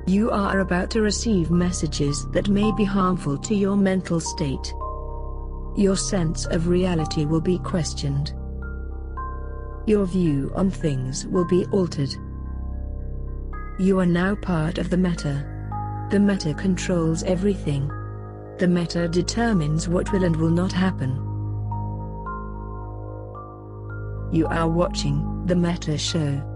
You are about to receive messages that may be harmful to your mental state. Your sense of reality will be questioned. Your view on things will be altered. You are now part of the meta. The meta controls everything. The meta determines what will and will not happen. You are watching the Metashow.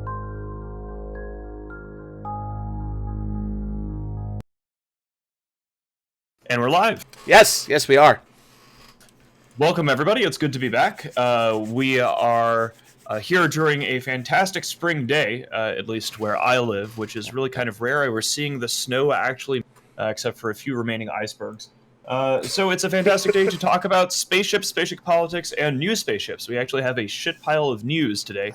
And we're live. Yes, we are. Welcome, everybody. It's good to be back. We are here during a fantastic spring day, at least where I live, which is really kind of rare. We're seeing the snow actually, except for a few remaining icebergs. So it's a fantastic day to talk about spaceships, spaceship politics, and new spaceships. We actually have a shit pile of news today.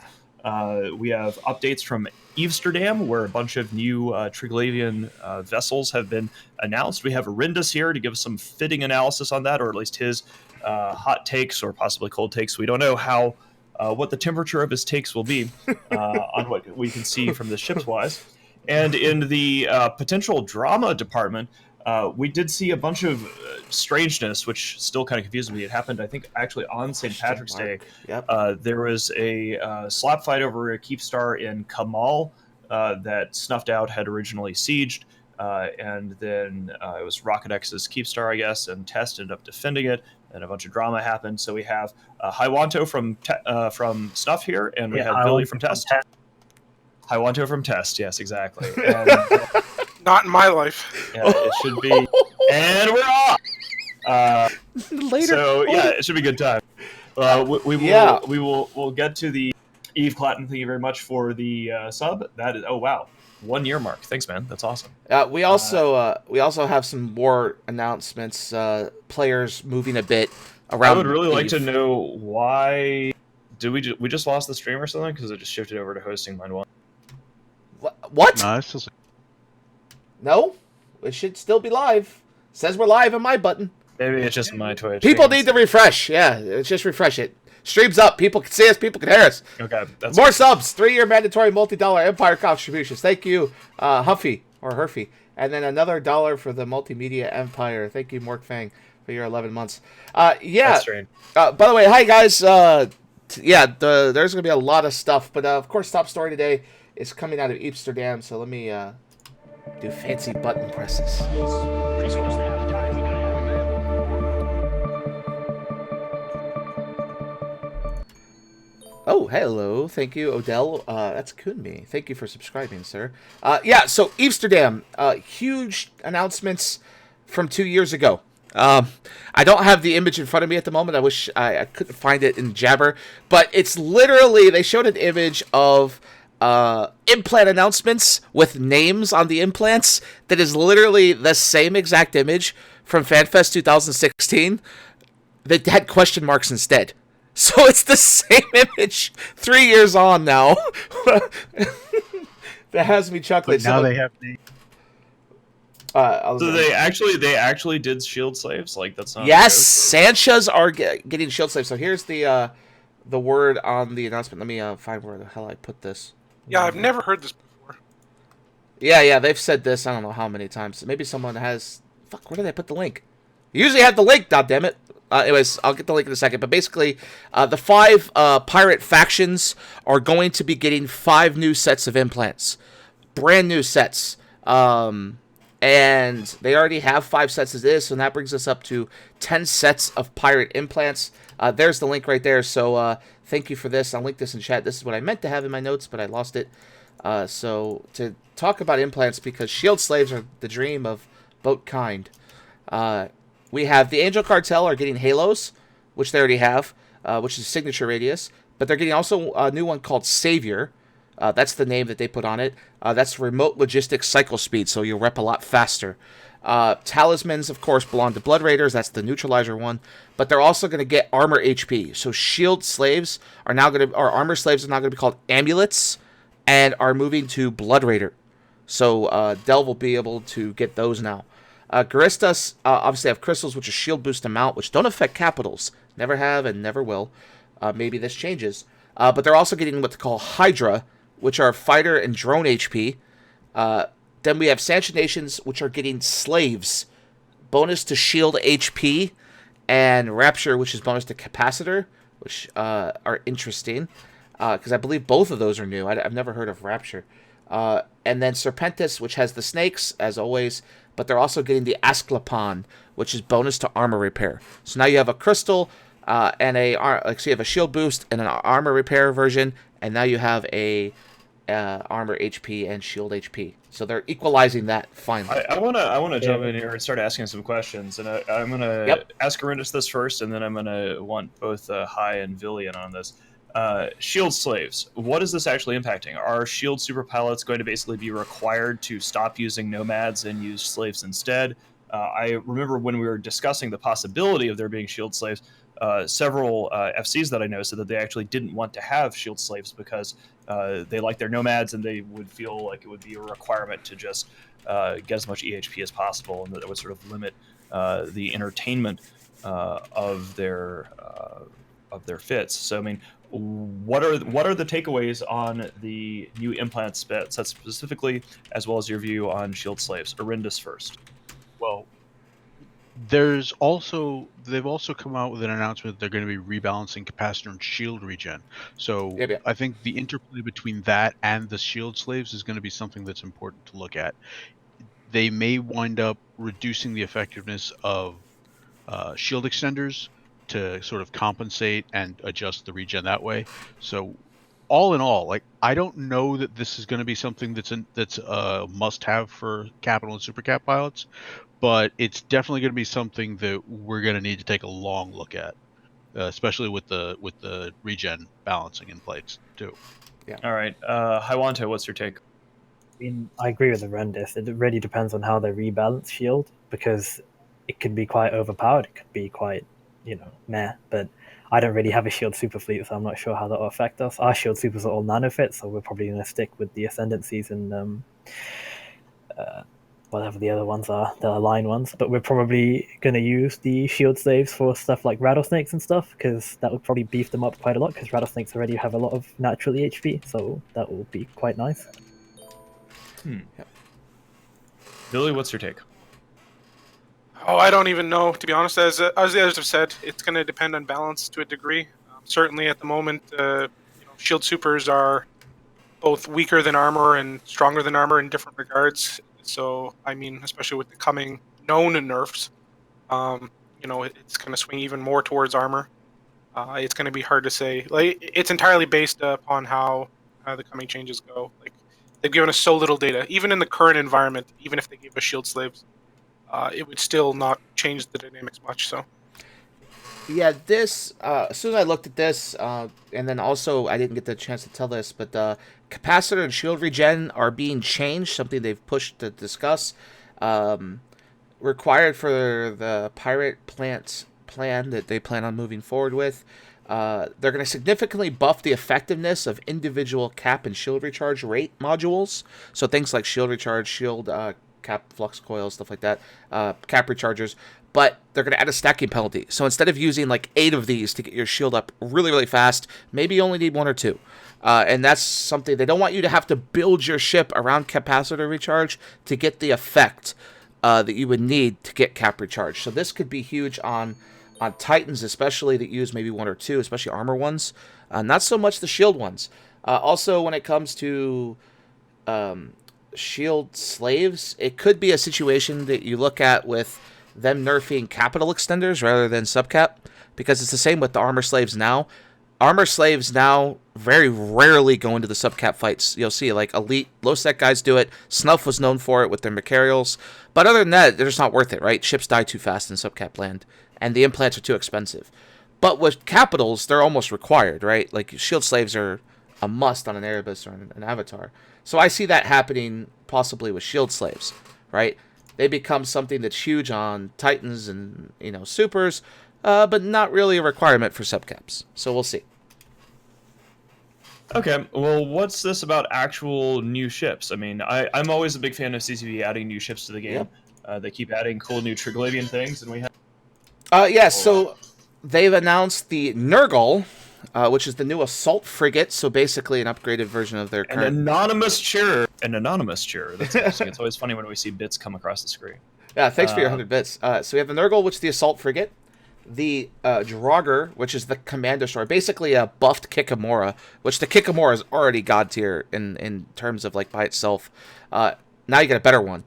We have updates from Amsterdam, where a bunch of new Triglavian vessels have been announced. We have Rindus here to give us some fitting analysis on that, or at least his hot takes or possibly cold takes. We don't know how what the temperature of his takes will be on what we can see from the ships wise. And in the potential drama department, we did see a bunch of strangeness, which still kind of confuses me. It happened, I think, actually on St. Patrick's Day. Yep. There was a slap fight over a Keepstar in Kamal that Snuffed Out had originally sieged, and then it was Rocket X's Keepstar, I guess, and Test ended up defending it, and a bunch of drama happened. So we have Haiwanto from Snuff here, and we have Vili from Test. Haiwanto from Test, yes, exactly. And, not in my life. Yeah, it should be. And we're off. Later. So yeah, it should be a good time. We'll get to the Eve Clatton. Thank you very much for the sub. That is 1 year mark. Thanks, man. That's awesome. We also have some more announcements. Players moving a bit around. I would really like to know why. Did we just lost the stream or something? Because it just shifted over to hosting mine one. What? No, it's just... No, it should still be live. Says we're live on my button. Maybe it's just my Twitch. People need to refresh. Yeah, it's just refresh it. Stream's up. People can see us. People can hear us. Okay. That's more subs. 3-year mandatory multi-dollar Empire contributions. Thank you, Huffy or Herfy. And then another $1 for the Multimedia Empire. Thank you, Mork Fang, for your 11 months. Yeah. By the way, hi guys. There's going to be a lot of stuff. But of course, top story today is coming out of Amsterdam. So let me do fancy button presses. Oh, hello. Thank you, Odell. That's Kunmi. Thank you for subscribing, sir. So Amsterdam, huge announcements from 2 years ago. I don't have the image in front of me at the moment. I wish I couldn't find it in Jabber. But it's literally, they showed an image of implant announcements with names on the implants that is literally the same exact image from FanFest 2016 that had question marks instead. So it's the same image 3 years on now. That has me chuckling. But now they have names. So they actually did shield slaves? Like, that's not... Yes, Sanchas are getting shield slaves. So here's the word on the announcement. Let me find where the hell I put this. Yeah, I've never heard this before. Yeah, they've said this I don't know how many times. Maybe someone has... Fuck, where did I put the link? You usually have the link, goddammit. Anyways, I'll get the link in a second. But basically, the 5 pirate factions are going to be getting 5 new sets of implants. Brand new sets. And they already have 5 sets as is, so that brings us up to 10 sets of pirate implants. There's the link right there, so thank you for this. I'll link this in chat. This is what I meant to have in my notes, but I lost it. So to talk about implants, because shield slaves are the dream of both kind. We have the Angel Cartel are getting halos, which they already have, which is signature radius, but they're getting also a new one called Savior. That's the name that they put on it. That's remote logistics cycle speed, so you'll rep a lot faster. Talismans, of course, belong to Blood Raiders. That's the neutralizer one. But they're also going to get armor HP. So shield slaves are now going to, or armor slaves are now going to be called amulets, and are moving to Blood Raider. So Delve will be able to get those now. Garistas obviously have crystals, which is shield boost amount, which don't affect capitals. Never have and never will. Maybe this changes. But they're also getting what they call Hydra, which are fighter and drone HP. Then we have Sanctioned Nations, which are getting slaves, bonus to shield HP, and Rapture, which is bonus to capacitor, which are interesting, because I believe both of those are new. I've never heard of Rapture. And then Serpentis, which has the snakes, as always, but they're also getting the Asclepion, which is bonus to armor repair. So now you have a crystal and so you have a shield boost and an armor repair version, and now you have a armor HP and shield HP. So they're equalizing that finally. I wanna jump in here and start asking some questions, and I'm gonna ask Arindis this first, and then I'm gonna want both Hai and Vili in on this. Shield slaves. What is this actually impacting? Are shield super pilots going to basically be required to stop using nomads and use slaves instead? I remember when we were discussing the possibility of there being shield slaves, several FCs that I know said that they actually didn't want to have shield slaves because they like their nomads and they would feel like it would be a requirement to just get as much EHP as possible, and that it would sort of limit the entertainment of their fits. So I mean, what are the takeaways on the new implant sets specifically, as well as your view on shield slaves? Arindis first. Well, they've also come out with an announcement that they're going to be rebalancing capacitor and shield regen. So I think the interplay between that and the shield slaves is going to be something that's important to look at. They may wind up reducing the effectiveness of shield extenders to sort of compensate and adjust the regen that way. So all in all, like, I don't know that this is going to be something that's a must-have for capital and super cap pilots, but it's definitely going to be something that we're going to need to take a long look at, especially with the regen balancing in place too. Yeah. All right, Haiwanto, what's your take? I mean, I agree with Arindis. It really depends on how they rebalance shield, because it can be quite overpowered. It could be quite, meh. But I don't really have a shield super fleet, so I'm not sure how that will affect us. Our shield supers are all nano fit, so we're probably going to stick with the ascendancies and whatever the other ones are, the line ones. But we're probably going to use the shield slaves for stuff like rattlesnakes and stuff, because that would probably beef them up quite a lot, because rattlesnakes already have a lot of natural EHP, so that will be quite nice. Yep. Vili, what's your take? Oh, I don't even know, to be honest. As the others have said, it's going to depend on balance to a degree. Certainly at the moment, shield supers are both weaker than armor and stronger than armor in different regards. So, I mean, especially with the coming known nerfs, it's going to swing even more towards armor. It's going to be hard to say. Like, it's entirely based upon how the coming changes go. Like, they've given us so little data. Even in the current environment, even if they gave us shield slaves, it would still not change the dynamics much. So, yeah, this as soon as I looked at this, and then also I didn't get the chance to tell this, but capacitor and shield regen are being changed. Something they've pushed to discuss. Required for the pirate plan that they plan on moving forward with. They're going to significantly buff the effectiveness of individual cap and shield recharge rate modules. So things like shield recharge, shield cap flux coils, stuff like that, cap rechargers. But they're going to add a stacking penalty. So instead of using like 8 of these to get your shield up really, really fast, maybe you only need 1 or 2. And that's something they don't want you to have to build your ship around capacitor recharge to get the effect that you would need to get cap recharge. So this could be huge on Titans, especially that use maybe 1 or 2, especially armor ones. Not so much the shield ones. Also, when it comes to shield slaves, it could be a situation that you look at with them nerfing capital extenders rather than subcap, because it's the same with the armor slaves now. Armor slaves now very rarely go into the subcap fights. You'll see like elite low sec guys do it. Snuff was known for it with their Mercurials, but other than that, they're just not worth it, right? Ships die too fast in subcap land, and the implants are too expensive. But with capitals, they're almost required, right? Like shield slaves are a must on an Erebus or an Avatar. So I see that happening possibly with shield slaves, right? They become something that's huge on Titans and supers, but not really a requirement for subcaps. So we'll see. Okay, well, what's this about actual new ships? I mean, I'm always a big fan of CCP adding new ships to the game. Yep. They keep adding cool new Triglavian things, and we have... So they've announced the Nurgle, which is the new assault frigate. So basically, an upgraded version of their current. An anonymous cheer. That's interesting. It's always funny when we see bits come across the screen. Yeah, thanks for your 100 bits. So we have the Nurgle, which is the assault frigate. The Draugr, which is the command destroyer, basically a buffed Kikamura, which the Kikamura is already god tier in terms of like by itself. Now you get a better one,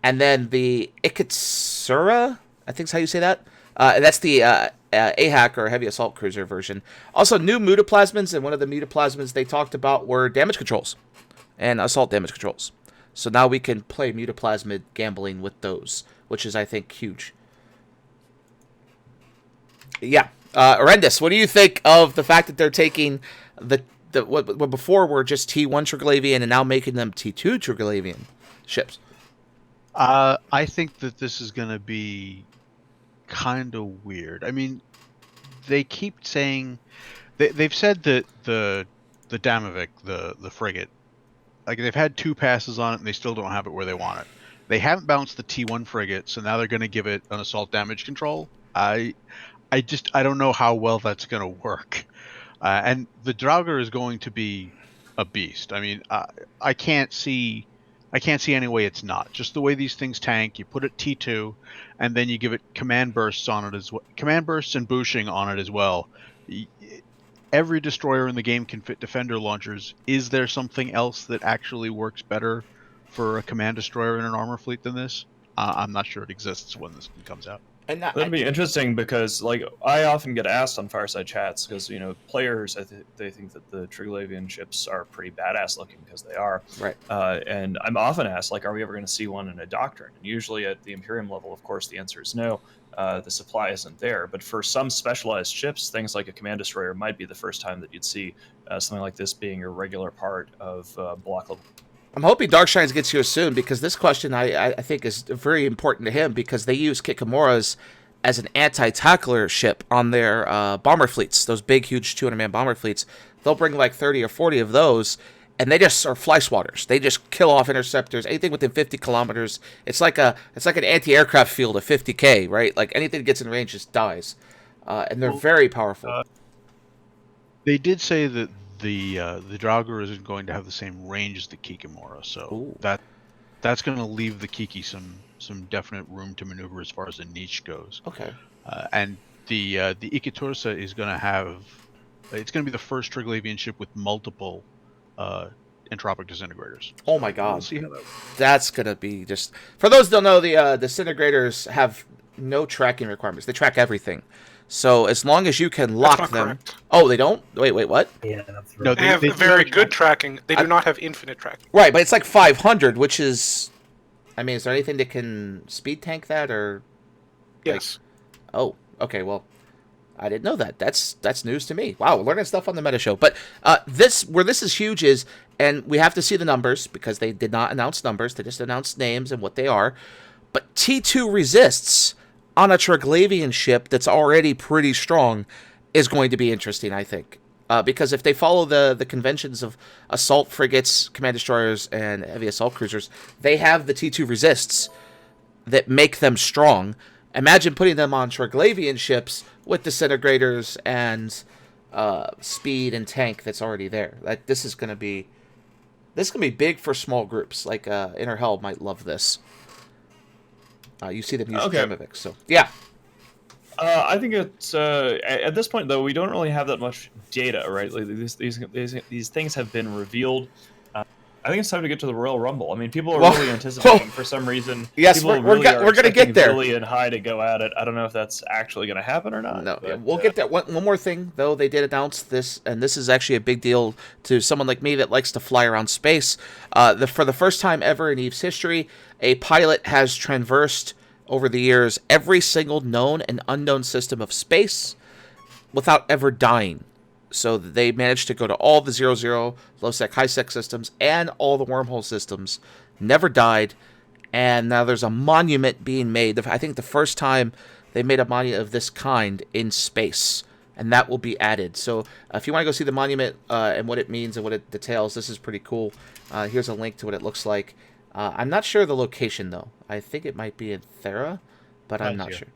and then the Ikatsura, I think is how you say that. That's the AHAC or heavy assault cruiser version. Also, new mutaplasmids, and one of the mutaplasmids they talked about were damage controls and assault damage controls. So now we can play mutaplasmid gambling with those, which is I think huge. Yeah, Horrendous. What do you think of the fact that they're taking what before were just T1 Triglavian and now making them T2 Triglavian ships? I think that this is going to be kind of weird. I mean, they keep saying they've said that the Damavik, the frigate, like they've had 2 passes on it and they still don't have it where they want it. They haven't bounced the T1 frigate, so now they're going to give it an assault damage control. I don't know how well that's going to work. And the Draugr is going to be a beast. I mean, I can't see any way it's not. Just the way these things tank, you put it T2, and then you give it command bursts on it as well. Command bursts and booshing on it as well. Every destroyer in the game can fit defender launchers. Is there something else that actually works better for a command destroyer in an armor fleet than this? I'm not sure it exists when this one comes out. And that'd be interesting because, like, I often get asked on Fireside Chats because players they think that the Triglavian ships are pretty badass looking because they are, right? And I'm often asked, like, are we ever going to see one in a doctrine? And usually at the Imperium level, of course, the answer is no. The supply isn't there. But for some specialized ships, things like a command destroyer might be the first time that you'd see something like this being a regular part of block level. I'm hoping Darkshines gets here soon because this question I think is very important to him because they use Kikamuras as an anti-tackler ship on their bomber fleets, those big, huge 200-man bomber fleets. They'll bring like 30 or 40 of those, and they just are fly swatters. They just kill off interceptors, anything within 50 kilometers. It's like an anti-aircraft field of 50K, right? Like anything that gets in range just dies, and they're very powerful. They did say that the Draugr isn't going to have the same range as the Kikamura, so that's going to leave the Kiki some definite room to maneuver as far as the niche goes. Okay. And the Ikatursa is going to have, it's going to be the first Triglavian ship with multiple entropic disintegrators. Oh my god. We'll see how that's going to be just, for those who don't know, the disintegrators have no tracking requirements. They track everything. So as long as you can lock them. Correct. Oh, they don't? Wait, what? Yeah, that's right. No, They have very good tracking. They do not have infinite tracking. Right, but it's like 500, which is, I mean, is there anything that can speed tank that or? Yes. Oh, okay. Well, I didn't know that. That's news to me. Wow, learning stuff on the Metashow. But this is huge is, and we have to see the numbers because they did not announce numbers. They just announced names and what they are. But T2 resists on a Triglavian ship that's already pretty strong is going to be interesting, I think. Because if they follow the conventions of assault frigates, command destroyers, and heavy assault cruisers, they have the T2 resists that make them strong. Imagine putting them on Triglavian ships with disintegrators and speed and tank that's already there. Like this is gonna be big for small groups. Like Inner Hell might love this. You see them use Damavik, so yeah. I think it's at this point though we don't really have that much data, right? Like, these things have been revealed. I think it's time to get to the Royal Rumble. I mean, people are really anticipating for some reason. Yes, we're going to get there. Vili and High to go at it. I don't know if that's actually going to happen or not. No, but, we'll get there. One more thing, though, they did announce this, and this is actually a big deal to someone like me that likes to fly around space. For the first time ever in EVE's history, a pilot has traversed over the years every single known and unknown system of space without ever dying. So they managed to go to all the 00, low-sec, high-sec systems and all the wormhole systems, never died, and now there's a monument being made. I think the first time they made a monument of this kind in space, and that will be added. So if you want to go see the monument and what it means and what it details, this is pretty cool. Here's a link to what it looks like. I'm not sure the location, though. I think it might be in Thera, but I'm not sure.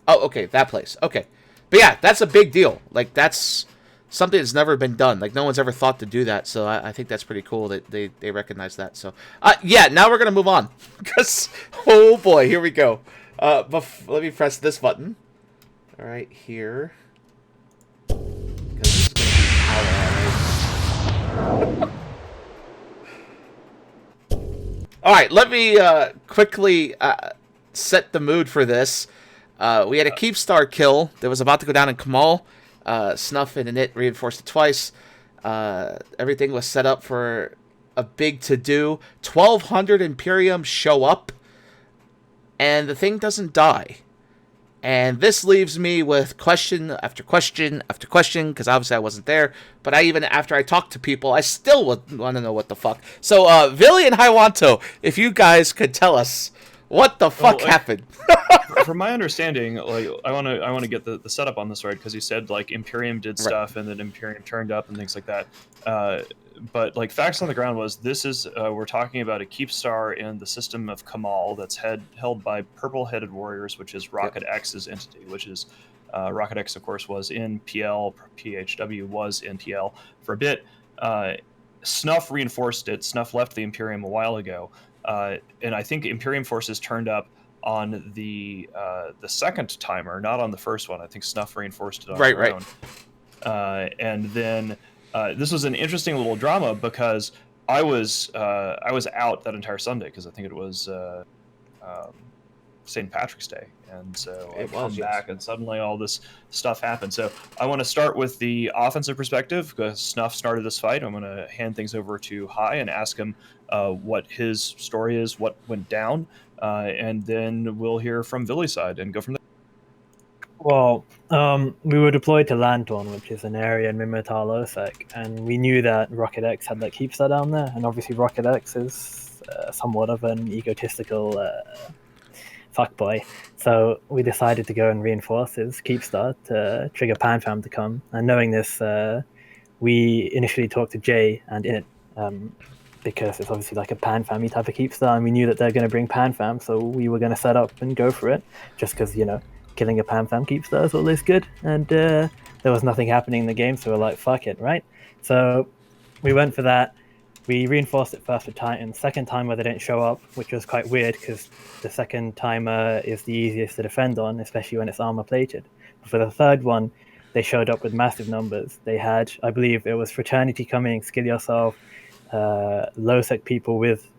Oh, okay, that place. Okay. But yeah, that's a big deal. Like, that's something that's never been done. Like, no one's ever thought to do that. So I think that's pretty cool that they recognize that. So, yeah, now we're going to move on. Because, oh boy, here we go. Let me press this button. All right, here. Because this is going to be power. All right, let me quickly set the mood for this. We had a Keepstar kill that was about to go down in Kamal. Snuff and Init reinforced it twice. Everything was set up for a big to-do. 1,200 Imperium show up, and the thing doesn't die. And this leaves me with question after question after question, because obviously I wasn't there. But even after I talked to people, I still want to know what the fuck. So, Vili and Haiwanto, if you guys could tell us what the fuck happened. From my understanding, like I want to get the setup on this right, because you said like Imperium did stuff and then Imperium turned up and things like that. But like facts on the ground was this is we're talking about a Keepstar in the system of Kamal that's held by purple-headed warriors, which is Rocket X's entity, which is Rocket X, of course, was in PL. PHW was in PL for a bit. Snuff reinforced it. Snuff left the Imperium a while ago, and I think Imperium forces turned up on the second timer, not on the first one. I think Snuff reinforced it on their own. And then this was an interesting little drama because I was out that entire Sunday because I think it was St. Patrick's Day, and so I come back and suddenly all this stuff happened. So I want to start with the offensive perspective because Snuff started this fight. I'm going to hand things over to Hai and ask him what his story is, what went down, and then we'll hear from Vili's side and go from there. Well, we were deployed to Lantorn, which is an area in Mimitar Losec, and we knew that Rocket X had that Keepstar down there, and obviously Rocket X is somewhat of an egotistical fuckboy. So we decided to go and reinforce his Keepstar to trigger PanFam to come. And knowing this, we initially talked to Jay and Init, because it's obviously like a PanFam type of Keepstar, and we knew that they're going to bring PanFam, so we were going to set up and go for it, just because, you know, killing a PanFam Keepstar is always good. And there was nothing happening in the game, so we're like, fuck it, right? So we went for that. We reinforced it first with Titan. Second timer, they didn't show up, which was quite weird because the second timer is the easiest to defend on, especially when it's armor plated. But for the third one, they showed up with massive numbers. They had, I believe it was Fraternity coming, Skill Yourself, low-sec people with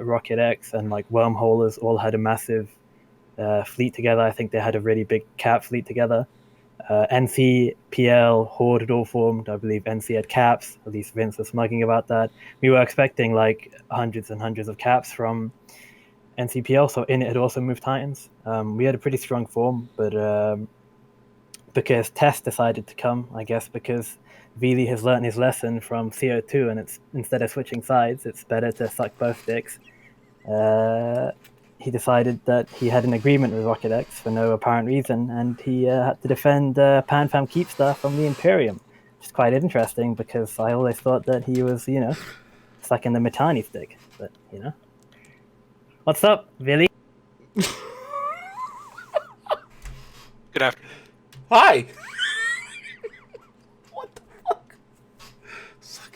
Rocket X, and like Wormholers all had a massive fleet together. I think they had a really big cap fleet together. NC, PL, Horde had all formed. I believe NC had caps. At least Vince was smugging about that. We were expecting like hundreds and hundreds of caps from NCPL, so Init had also moved Titans. We had a pretty strong form, but because Test decided to come, I guess because Vili has learned his lesson from CO2, and it's instead of switching sides, it's better to suck both dicks. He decided that he had an agreement with Rocket X for no apparent reason, and he had to defend PanFam Keepstar from the Imperium, which is quite interesting because I always thought that he was, you know, sucking the Mitani stick. But, you know. What's up, Vili? Good afternoon. Hi! What the fuck?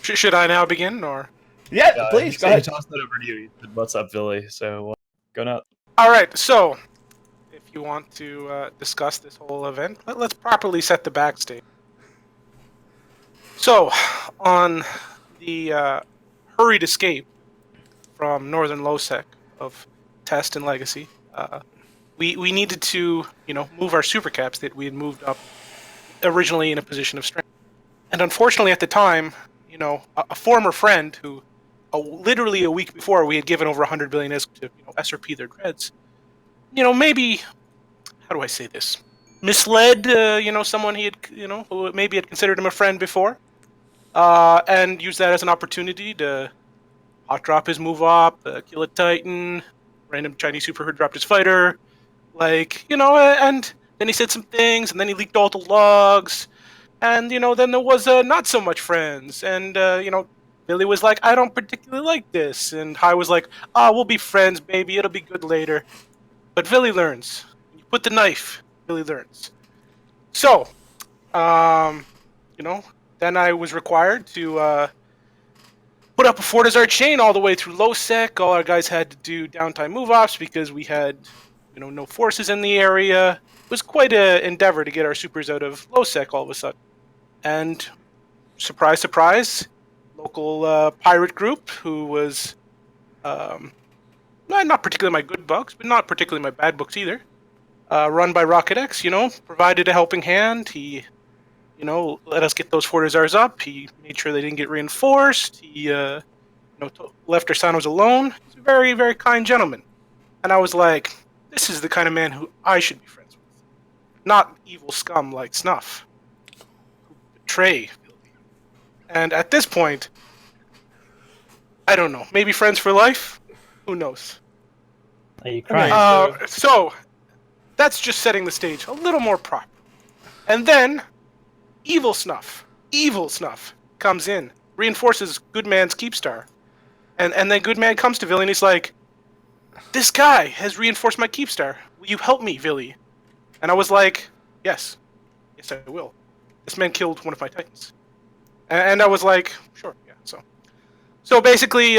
Should I now begin, or? Yeah, please, go ahead. Toss that over to you. What's up, Vili? So, go nuts. All right, so if you want to discuss this whole event, let's properly set the backstage. So, on the hurried escape from Northern Losec of Test and Legacy, we needed to, you know, move our super caps that we had moved up originally in a position of strength. And unfortunately, at the time, you know, a former friend who literally a week before we had given over 100 billion to, you know, SRP their dreads, you know, maybe, how do I say this, misled, you know, someone he had, you know, who maybe had considered him a friend before, and used that as an opportunity to hot drop his move up, kill a Titan, random Chinese super who dropped his fighter, like, you know, and then he said some things, and then he leaked all the logs, and, you know, then there was not so much friends, and, you know, Vili was like, I don't particularly like this. And Hai was like, we'll be friends, baby. It'll be good later. But Vili learns. You put the knife, Vili learns. So, you know, then I was required to put up a Fortizar chain all the way through low sec. All our guys had to do downtime move offs because we had, no forces in the area. It was quite an endeavor to get our supers out of low sec all of a sudden. And surprise, surprise, local pirate group who was not particularly my good books, but not particularly my bad books either. Run by Rocket X, provided a helping hand. He, let us get those Fortizars up. He made sure they didn't get reinforced. He, left our Sanos alone. He's a very, very kind gentleman. And I was like, this is the kind of man who I should be friends with. Not evil scum like Snuff. Who betray Vili. And at this point, I don't know. Maybe friends for life? Who knows? Are you crying? So, that's just setting the stage a little more proper. And then, Evil Snuff comes in, reinforces Good Man's Keepstar. And then Good Man comes to Vili and he's like, this guy has reinforced my Keepstar. Will you help me, Vili? And I was like, yes. Yes, I will. This man killed one of my Titans. And I was like, sure, yeah, So basically,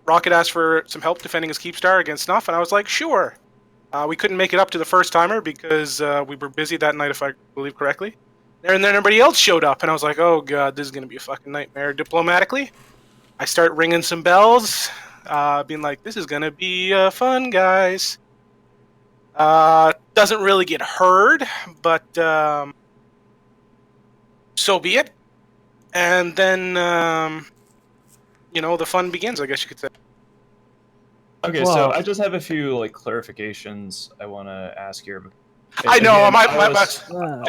Rocket asked for some help defending his Keepstar against Snuff, and I was like, sure. We couldn't make it up to the first timer because we were busy that night, if I believe correctly. And then everybody else showed up, and I was like, oh god, this is going to be a fucking nightmare. Diplomatically, I start ringing some bells, being like, this is going to be fun, guys. Doesn't really get heard, but so be it. And then, the fun begins, I guess you could say. Okay, so I just have a few clarifications I want to ask here. I know. Again,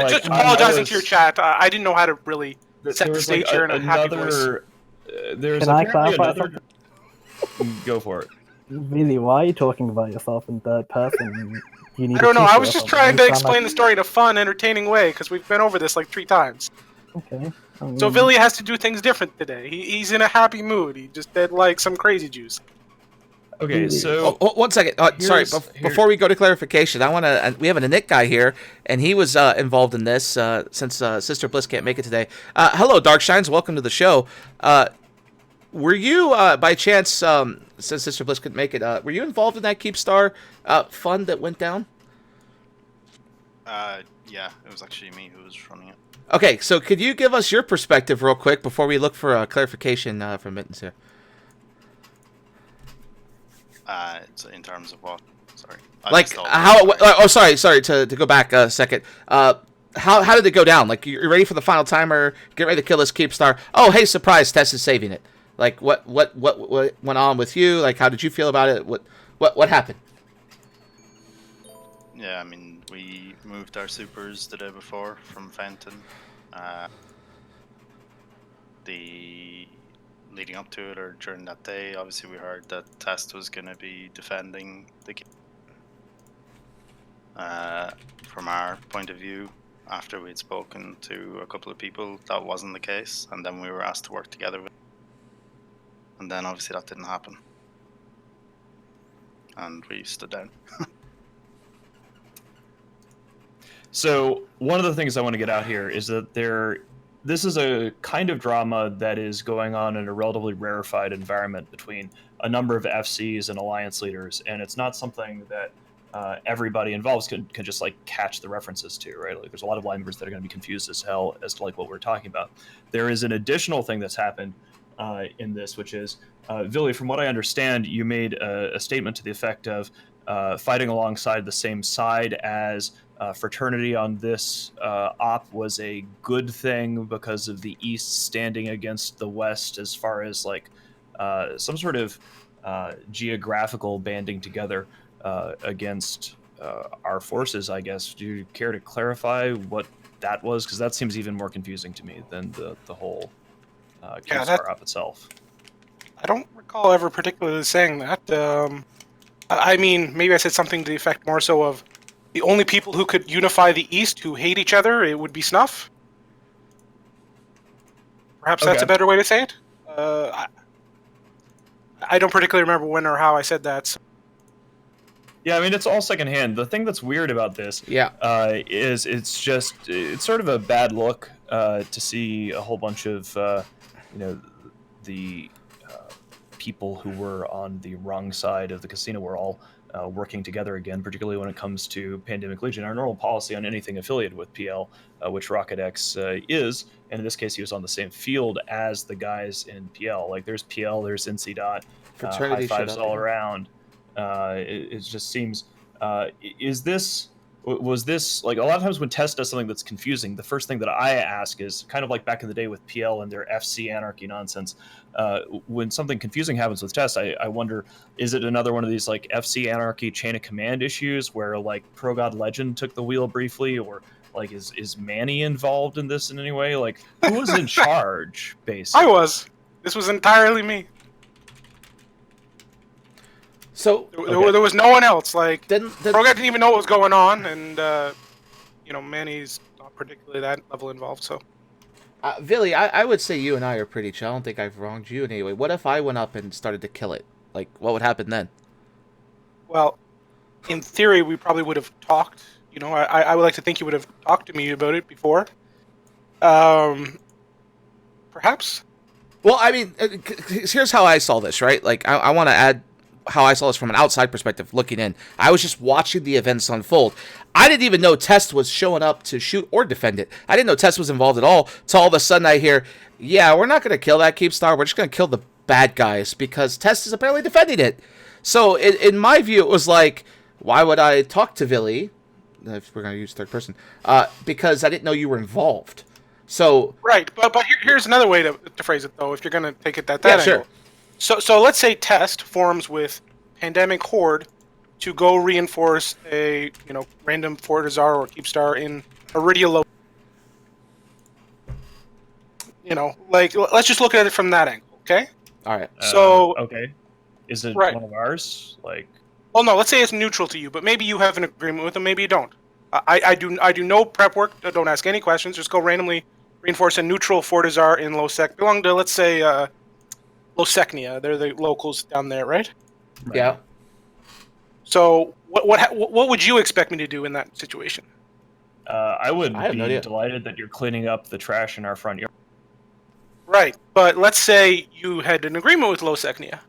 just apologizing to your chat. I didn't know how to really set the stage here in a happy voice. There's Can I clarify something? Go for it. Really, why are you talking about yourself in third person? I don't know. I was just trying to explain the story in a fun, entertaining way because we've been over this 3 times. Okay. So Vili has to do things different today. He's in a happy mood. He just did some crazy juice. Okay, so 1 second. Sorry, before we go to clarification, I want to. We have a Nick guy here, and he was involved in this since Sister Bliss can't make it today. Hello, Darkshines. Welcome to the show. Were you by chance, since Sister Bliss couldn't make it, were you involved in that Keepstar fund that went down? Yeah, it was actually me who was running it. Okay, so could you give us your perspective real quick before we look for clarification from Remittance here? It's in terms of what? Sorry. Sorry to go back a second. How did it go down? You're ready for the final timer, get ready to kill this Keepstar. Oh, hey, surprise, Tess is saving it. What went on with you? How did you feel about it? What happened? Yeah, I mean, we moved our supers the day before from Fenton. Leading up to it or during that day, obviously we heard that Test was going to be defending the game. From our point of view, after we'd spoken to a couple of people, that wasn't the case, and then we were asked to work together with, and then obviously that didn't happen, and we stood down. So one of the things I want to get out here is that this is a kind of drama that is going on in a relatively rarefied environment between a number of FCs and alliance leaders, and it's not something that everybody involved can just catch the references to, right? There's a lot of line members that are going to be confused as hell as to what we're talking about. There is an additional thing that's happened in this, which is Vili, from what I understand, you made a statement to the effect of fighting alongside the same side as fraternity on this op was a good thing because of the East standing against the West as far as some sort of geographical banding together against our forces, I guess. Do you care to clarify what that was? Because that seems even more confusing to me than the whole Keepstar op itself. I don't recall ever particularly saying that. I mean, maybe I said something to the effect more so of the only people who could unify the East who hate each other, it would be Snuff. Perhaps that's a better way to say it. I don't particularly remember when or how I said that. So. Yeah, I mean, it's all secondhand. The thing that's weird about this is it's sort of a bad look to see a whole bunch of, the people who were on the wrong side of the casino were all working together again, particularly when it comes to Pandemic Legion. Our normal policy on anything affiliated with PL, which Rocket X is, and in this case, he was on the same field as the guys in PL. Like, there's PL, there's NC Dot, high fives all around. It just seems, was this, like, a lot of times when Test does something that's confusing, the first thing that I ask is kind of like back in the day with PL and their FC anarchy nonsense. When something confusing happens with Test, I wonder, is it another one of these like FC anarchy chain of command issues where like Pro God Legend took the wheel briefly, or like is Manny involved in this in any way? Like, who was in charge, basically? I was. This was entirely me. So there was no one else. Like, Pro didn't even know what was going on, and Manny's not particularly that level involved. So, Vili, I would say you and I are pretty chill. I don't think I've wronged you in any way. What if I went up and started to kill it? Like, what would happen then? Well, in theory, we probably would have talked. You know, I would like to think you would have talked to me about it before. Perhaps. Well, I mean, here's how I saw this, right? Like, I want to add how I saw this from an outside perspective, looking in. I was just watching the events unfold. I didn't even know Test was showing up to shoot or defend it. I didn't know Test was involved at all. Till all of a sudden I hear, yeah, we're not going to kill that Keepstar. We're just going to kill the bad guys because Test is apparently defending it. So in my view, it was like, why would I talk to Vili, if we're going to use third person, because I didn't know you were involved. So right, but here's another way to phrase it, though, if you're going to take it that angle. Sure. So let's say Test forms with Pandemic Horde to go reinforce a random Fortizar or Keepstar in Iridia. Like, let's just look at it from that angle, okay? All right. So okay, is it one of ours? Like, well, no. Let's say it's neutral to you, but maybe you have an agreement with them, maybe you don't. I do no prep work. Don't ask any questions. Just go randomly reinforce a neutral Fortizar in low sec. Belong to, let's say, Losecnia. They're the locals down there, right? Yeah. So what would you expect me to do in that situation? I would be delighted that you're cleaning up the trash in our front yard. Right, but let's say you had an agreement with Losecnia.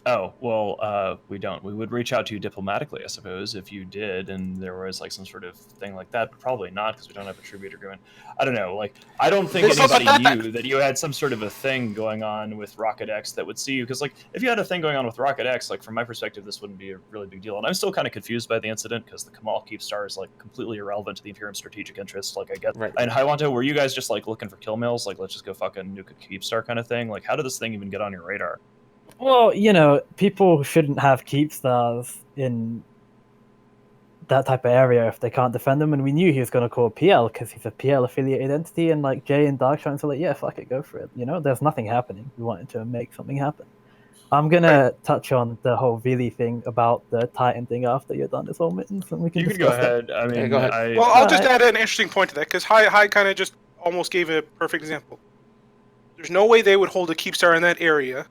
Oh, well, we don't. We would reach out to you diplomatically, I suppose, if you did, and there was like some sort of thing like that, but probably not, because we don't have a tribute agreement. I don't know. Like, I don't think anybody knew that you had some sort of a thing going on with Rocket X that would see you, because, like, if you had a thing going on with Rocket X, like, from my perspective, this wouldn't be a really big deal. And I'm still kind of confused by the incident, because the Kamal Keepstar is, like, completely irrelevant to the Imperium strategic interests, like, I get. Right. And Hywanto, were you guys just, like, looking for kill mills? Like, let's just go fucking nuke a Keepstar kind of thing? Like, how did this thing even get on your radar? Well, people shouldn't have Keepstars in that type of area if they can't defend them, and we knew he was going to call PL because he's a PL affiliated entity, and like Jay and Darkshine are like, yeah, fuck it, go for it. There's nothing happening. We wanted to make something happen. I'm gonna touch on the whole Vili thing about the Titan thing after you're done as well, Mittens, and we can. You can go ahead. I mean, go ahead. Well, I'll just add an interesting point to that, because Hi kind of just almost gave a perfect example. There's no way they would hold a Keepstar in that area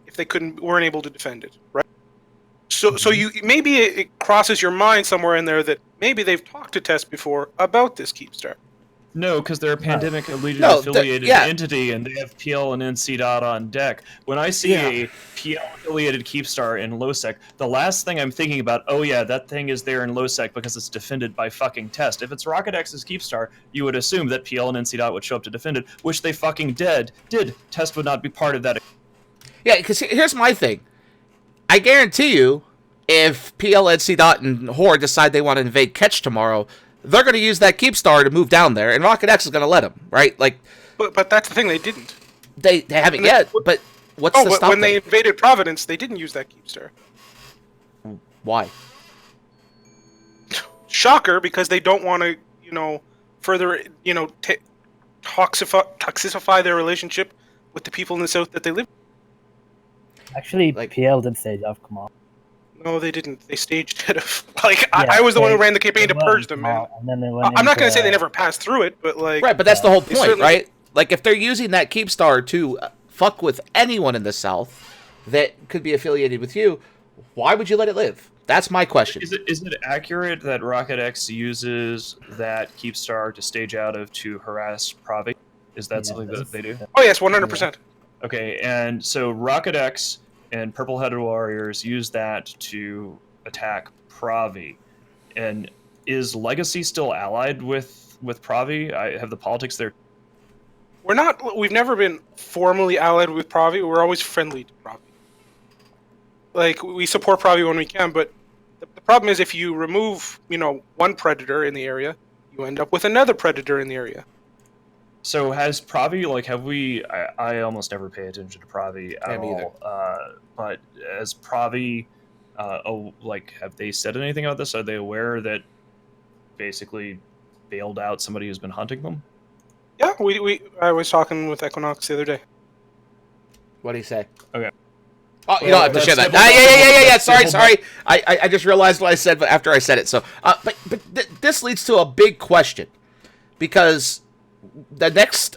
if they weren't able to defend it, right? So you maybe it crosses your mind somewhere in there that maybe they've talked to Test before about this Keepstar. No, because they're a Pandemic Legion affiliated entity, and they have PL and NC Dot on deck. When I see a PL affiliated Keepstar in Losec, the last thing I'm thinking about, oh yeah, that thing is there in Losec because it's defended by fucking Test. If it's Rocket X's Keepstar, you would assume that PL and NC Dot would show up to defend it, which they fucking did. Test would not be part of that. Yeah, because here's my thing. I guarantee you, if PLNC Dot and Horde decide they want to invade Ketch tomorrow, they're going to use that Keepstar to move down there, and Rocket X is going to let them, right? Like, but that's the thing, they didn't. They haven't yet, but what's the stop when they invaded Providence, they didn't use that Keepstar. Why? Shocker, because they don't want to, further, toxify their relationship with the people in the South that they live. Actually, PL did stage off Kamal. No, they didn't. They staged it. I was the one who ran the campaign to purge them, man. I'm not going to say they never passed through it, but like... Right, but that's the whole point, right? Like, if they're using that Keepstar to fuck with anyone in the South that could be affiliated with you, why would you let it live? That's my question. Is it accurate that Rocket X uses that Keepstar to stage out of to harass Provi? Is that something that they do? Oh yes, 100%. Okay, and so Rocket X and Purple Headed Warriors use that to attack Provi. And is Legacy still allied with Provi? I have the politics there. We've never been formally allied with Provi. We're always friendly to Provi. Like, we support Provi when we can, but the problem is if you remove, one predator in the area, you end up with another predator in the area. So has Provi, like, have we... I almost never pay attention to Provi at all. But as Provi, have they said anything about this? Are they aware that basically bailed out somebody who's been hunting them? Yeah, I was talking with Equinox the other day. What do you say? Okay. Oh, you don't have to share that. Yeah. Sorry. I just realized what I said after I said it. So, but this leads to a big question, because the next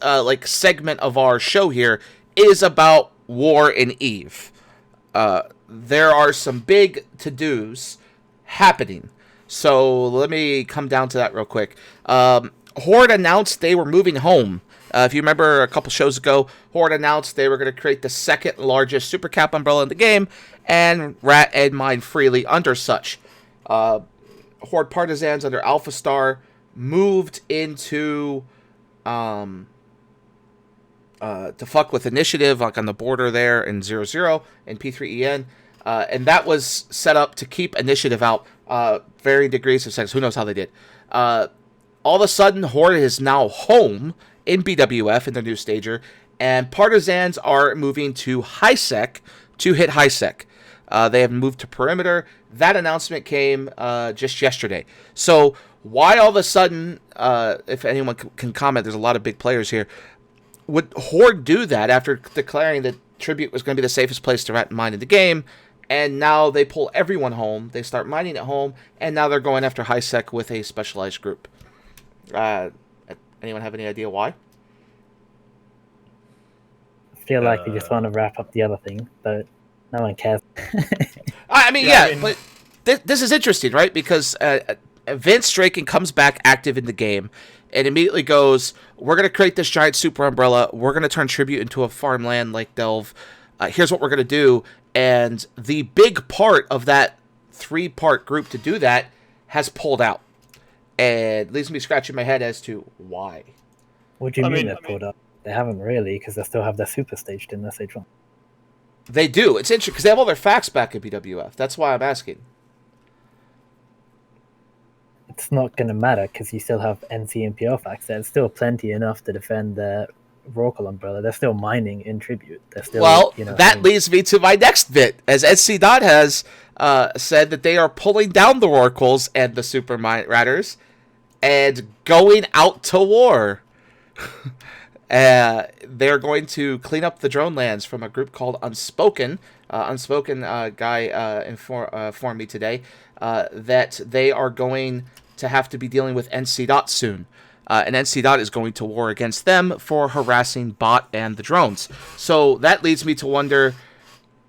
segment of our show here is about War in Eve. There are some big to-dos happening. So let me come down to that real quick. Horde announced they were moving home. If you remember a couple shows ago, Horde announced they were going to create the second largest super cap umbrella in the game and rat and mine freely under such. Horde partisans under Alpha Star moved into to fuck with Initiative, like on the border there in 0-0 and P3EN. And that was set up to keep Initiative out, varying degrees of sex. Who knows how they did. All of a sudden, Horde is now home in BWF in their new stager, and partisans are moving to HiSec to hit HiSec. They have moved to Perimeter. That announcement came just yesterday. So why all of a sudden, if anyone can comment, there's a lot of big players here, would Horde do that after declaring that Tribute was going to be the safest place to rat and mine in the game, and now they pull everyone home, they start mining at home, and now they're going after HiSec with a specialized group? Anyone have any idea why? I feel like we just want to wrap up the other thing, but no one cares. But this is interesting, right? Because Vince Draken comes back active in the game and immediately goes, we're going to create this giant super umbrella. We're going to turn Tribute into a farmland like Delve. Here's what we're going to do. And the big part of that 3-part group to do that has pulled out. And it leaves me scratching my head as to why. What do you mean they've pulled up? They haven't really, because they still have their super staged in their stage 1. They do. It's interesting, because they have all their facts back at BWF. That's why I'm asking. It's not going to matter, because you still have NC and PR facts. There's still plenty enough to defend their Roracle umbrella. They're still mining in Tribute. They're still, that leads me to my next bit, as NC Dot has said that they are pulling down the Roracles and the Super Ratters and going out to war. They're going to clean up the drone lands from a group called Unspoken. Unspoken guy informed me today that they are going to have to be dealing with NC Dot soon. And NC Dot is going to war against them for harassing Bot and the drones. So that leads me to wonder,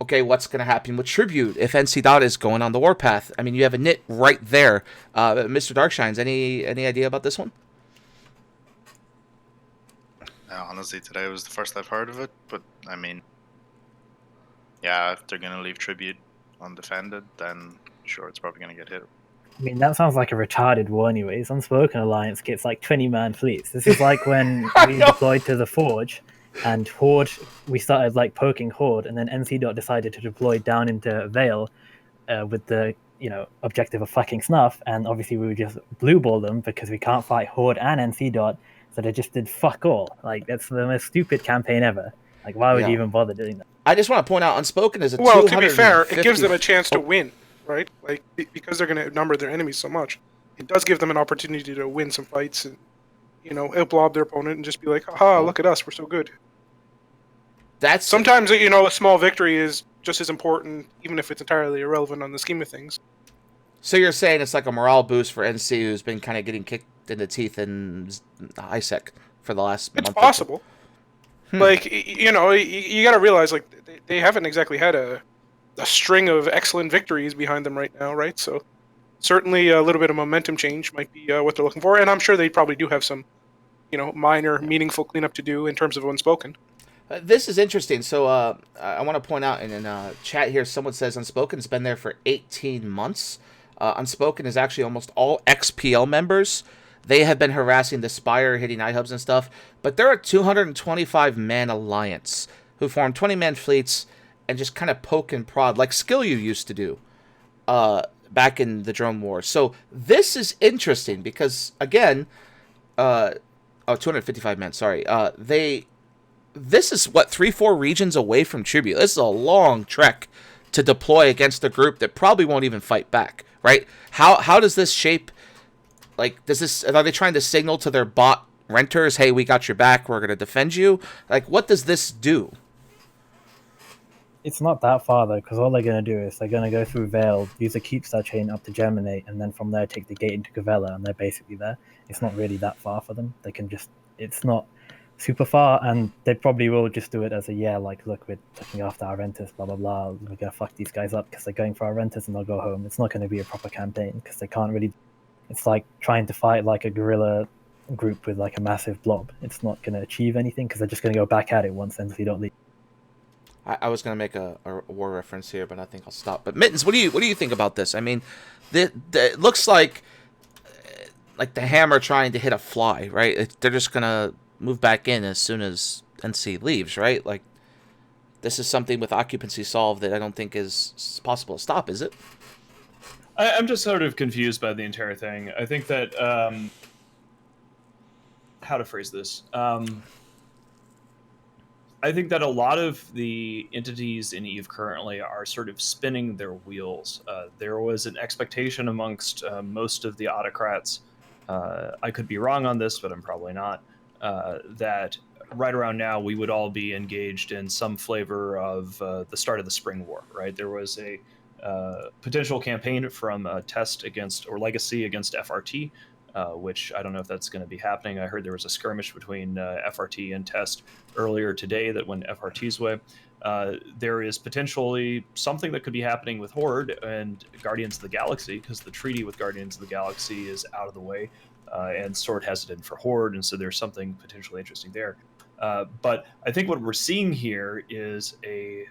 okay, what's going to happen with Tribute if NC Dot is going on the warpath? I mean, you have a nit right there. Mr. Darkshines, any idea about this one? Honestly, today was the first I've heard of it, but I mean, yeah, if they're going to leave Tribute undefended, then sure, it's probably going to get hit. I mean, that sounds like a retarded war anyways. Unspoken Alliance gets like 20-man fleets. This is like when we deployed to the Forge, and Horde, we started like poking Horde, and then NC Dot decided to deploy down into Vale with the objective of fucking Snuff, and obviously we would just blue ball them because we can't fight Horde and NC Dot, so they just did fuck all. Like, that's the most stupid campaign ever. Like, why would you even bother doing that? I just want to point out, Unspoken is a Well, to be fair, it gives them a chance to win, right? Like, because they're going to outnumber their enemies so much, it does give them an opportunity to win some fights and, outblob their opponent and just be like, haha, look at us, we're so good. That's sometimes, a small victory is just as important, even if it's entirely irrelevant on the scheme of things. So you're saying it's like a morale boost for NC, who's been kind of getting kicked in the teeth in HiSec for the last month. It's possible. Like, you got to realize, like, they haven't exactly had a string of excellent victories behind them right now, right? So certainly a little bit of momentum change might be what they're looking for, and I'm sure they probably do have some, minor, meaningful cleanup to do in terms of Unspoken. This is interesting. So I want to point out in chat here, someone says Unspoken's been there for 18 months. Unspoken is actually almost all XPL members. They have been harassing the Spire, hitting iHubs and stuff. But they're a 225-man alliance who formed 20-man fleets and just kind of poke and prod like Skill You used to do back in the Drone War. So this is interesting because, again, 255 men, sorry. This is, 3-4 regions away from Tribute. This is a long trek to deploy against a group that probably won't even fight back, right? How does this shape, are they trying to signal to their bot renters, hey, we got your back, we're going to defend you? Like, what does this do? It's not that far, though, because all they're going to do is they're going to go through Vale, use a Keepstar chain up to Germinate, and then from there take the gate into Gavella, and they're basically there. It's not really that far for them. They can just, it's not super far, and they probably will just do it as a, look, we're looking after our renters, blah, blah, blah. We're going to fuck these guys up because they're going for our renters and they'll go home. It's not going to be a proper campaign because they can't really, it's like trying to fight like a guerrilla group with like a massive blob. It's not going to achieve anything because they're just going to go back at it once and you don't leave. I was going to make a war reference here, but I think I'll stop. But Mittens, what do you think about this? I mean, it looks like the hammer trying to hit a fly, right? They're just going to move back in as soon as NC leaves, right? Like, this is something with occupancy solved that I don't think is possible to stop, is it? I'm just sort of confused by the entire thing. I think that, how to phrase this? I think that a lot of the entities in EVE currently are sort of spinning their wheels. There was an expectation amongst most of the autocrats, I could be wrong on this, but I'm probably not, that right around now we would all be engaged in some flavor of the start of the Spring War, right? There was a potential campaign from Test against, or Legacy against FRT, which I don't know if that's going to be happening. I heard there was a skirmish between FRT and Test earlier today that went FRT's way. There is potentially something that could be happening with Horde and Guardians of the Galaxy, because the treaty with Guardians of the Galaxy is out of the way, and Sword has it in for Horde, and so there's something potentially interesting there. But I think what we're seeing here is a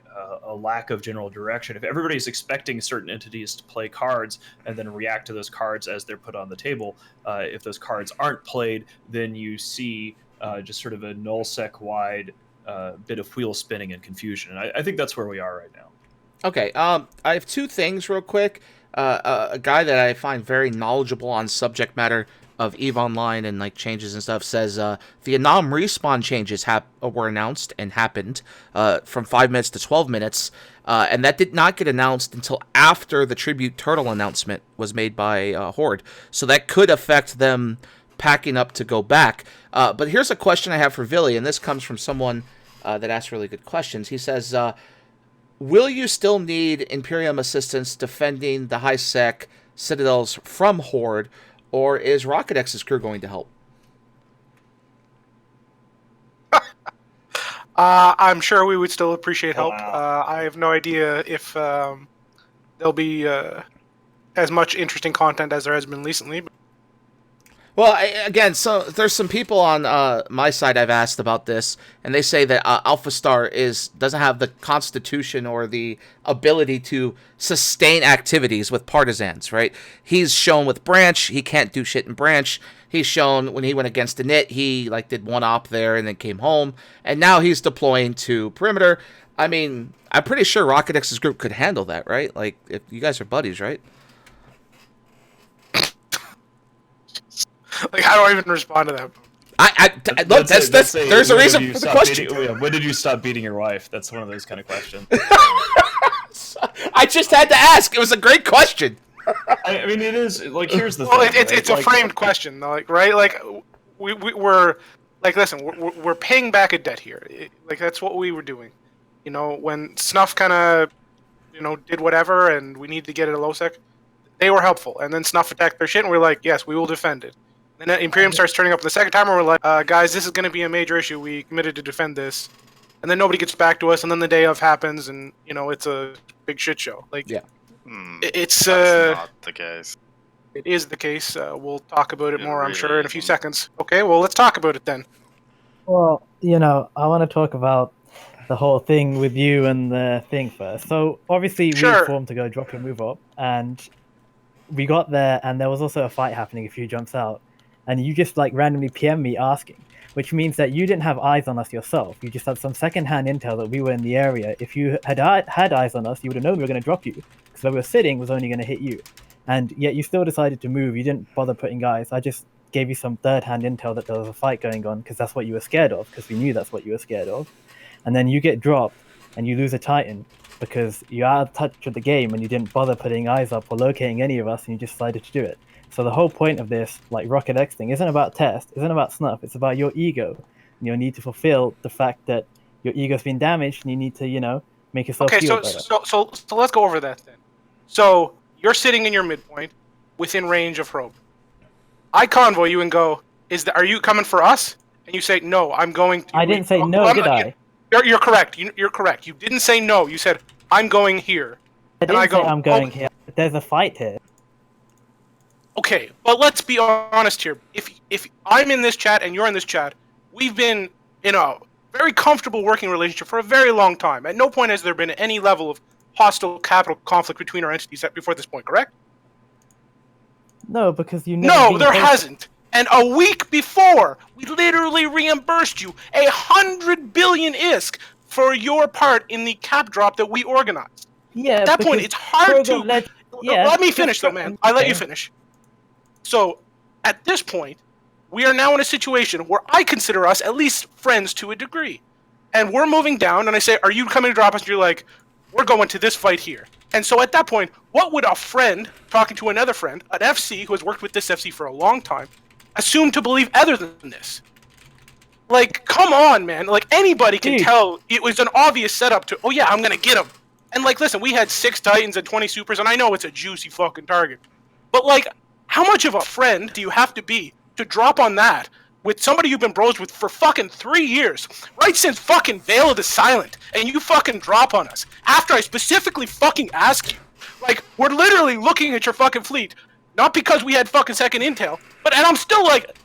lack of general direction. If everybody's expecting certain entities to play cards and then react to those cards as they're put on the table, if those cards aren't played, then you see just sort of a nullsec-wide bit of wheel spinning and confusion. And I think that's where we are right now. Okay, I have two things real quick. A guy that I find very knowledgeable on subject matter of EVE Online and like changes and stuff says the Anom respawn changes were announced and happened from 5 minutes to 12 minutes, and that did not get announced until after the Tribute Turtle announcement was made by Horde. So that could affect them packing up to go back. But here's a question I have for Vili, and this comes from someone that asked really good questions. He says, will you still need Imperium assistance defending the high sec citadels from Horde, or is Rocket X's crew going to help? I'm sure we would still appreciate help. Wow. I have no idea if there'll be as much interesting content as there has been recently. Well, again, so there's some people on my side I've asked about this, and they say that Alpha Star doesn't have the constitution or the ability to sustain activities with partisans, right? He's shown with Branch, he can't do shit in Branch. He's shown when he went against the Knit, he did one op there and then came home, and now he's deploying to Perimeter. I mean, I'm pretty sure Rocket X's group could handle that, right? Like, if you guys are buddies, right? How do I even respond to that? Look, there's a reason for the question. When did you stop beating your wife? That's one of those kind of questions. I just had to ask. It was a great question. I mean, it is here's the thing. It's a framed question, right? We're listen, we're paying back a debt here. That's what we were doing. When Snuff kind of did whatever, and we needed to get it a low sec, they were helpful. And then Snuff attacked their shit, and we're like, yes, we will defend it. And then Imperium starts turning up the second time, and we're like, guys, this is going to be a major issue. We committed to defend this. and then nobody gets back to us, and then the day of happens, and it's a big shit show. Like, yeah, it's that's not the case. It is the case. We'll talk about it more, I'm sure, in a few seconds. Okay, well, let's talk about it then. Well, I want to talk about the whole thing with you and the thing first. So obviously we formed to go drop and move up, and we got there, and there was also a fight happening a few jumps out, and you just like randomly PM me asking, which means that you didn't have eyes on us yourself. You just had some secondhand intel that we were in the area. If you had eyes on us, you would have known we were going to drop you, because where we were sitting was only going to hit you. And yet you still decided to move. You didn't bother putting guys. I just gave you some third-hand intel that there was a fight going on, because that's what you were scared of, because we knew that's what you were scared of. And then you get dropped, and you lose a Titan, because you're out of touch with the game, and you didn't bother putting eyes up or locating any of us, and you just decided to do it. So the whole point of this, like Rocket X thing, isn't about Test, isn't about Snuff, it's about your ego, and your need to fulfill the fact that your ego's been damaged, and you need to, make yourself feel better. So let's go over that then. So you're sitting in your midpoint, within range of Probe. I convoy you and go, are you coming for us? And you say, no, I'm going to... I didn't say no, did I? You're correct. You're correct. You didn't say no. You said, I'm going here. I didn't say I'm going here. There's a fight here. Okay, but let's be honest here. If I'm in this chat and you're in this chat, we've been in a very comfortable working relationship for a very long time. At no point has there been any level of hostile capital conflict between our entities before this point, correct? No, because No, there hasn't. And a week before, we literally reimbursed you 100 billion ISK for your part in the cap drop that we organized. Yeah. At that point, it's hard to... Let me finish, though, man. I let you finish. So, at this point, we are now in a situation where I consider us at least friends to a degree. And we're moving down, and I say, are you coming to drop us? And you're like, we're going to this fight here. And so at that point, what would a friend talking to another friend, an FC who has worked with this FC for a long time, assume to believe other than this? Like, come on, man. Like, anybody can tell it was an obvious setup to, oh yeah, I'm going to get him. And like, listen, we had 6 Titans and 20 Supers, and I know it's a juicy fucking target. But like, how much of a friend do you have to be to drop on that with somebody you've been bros with for fucking 3 years, right since fucking Veil of the Silent, and you fucking drop on us after I specifically fucking asked you? Like, we're literally looking at your fucking fleet, not because we had fucking second intel, and I'm still like,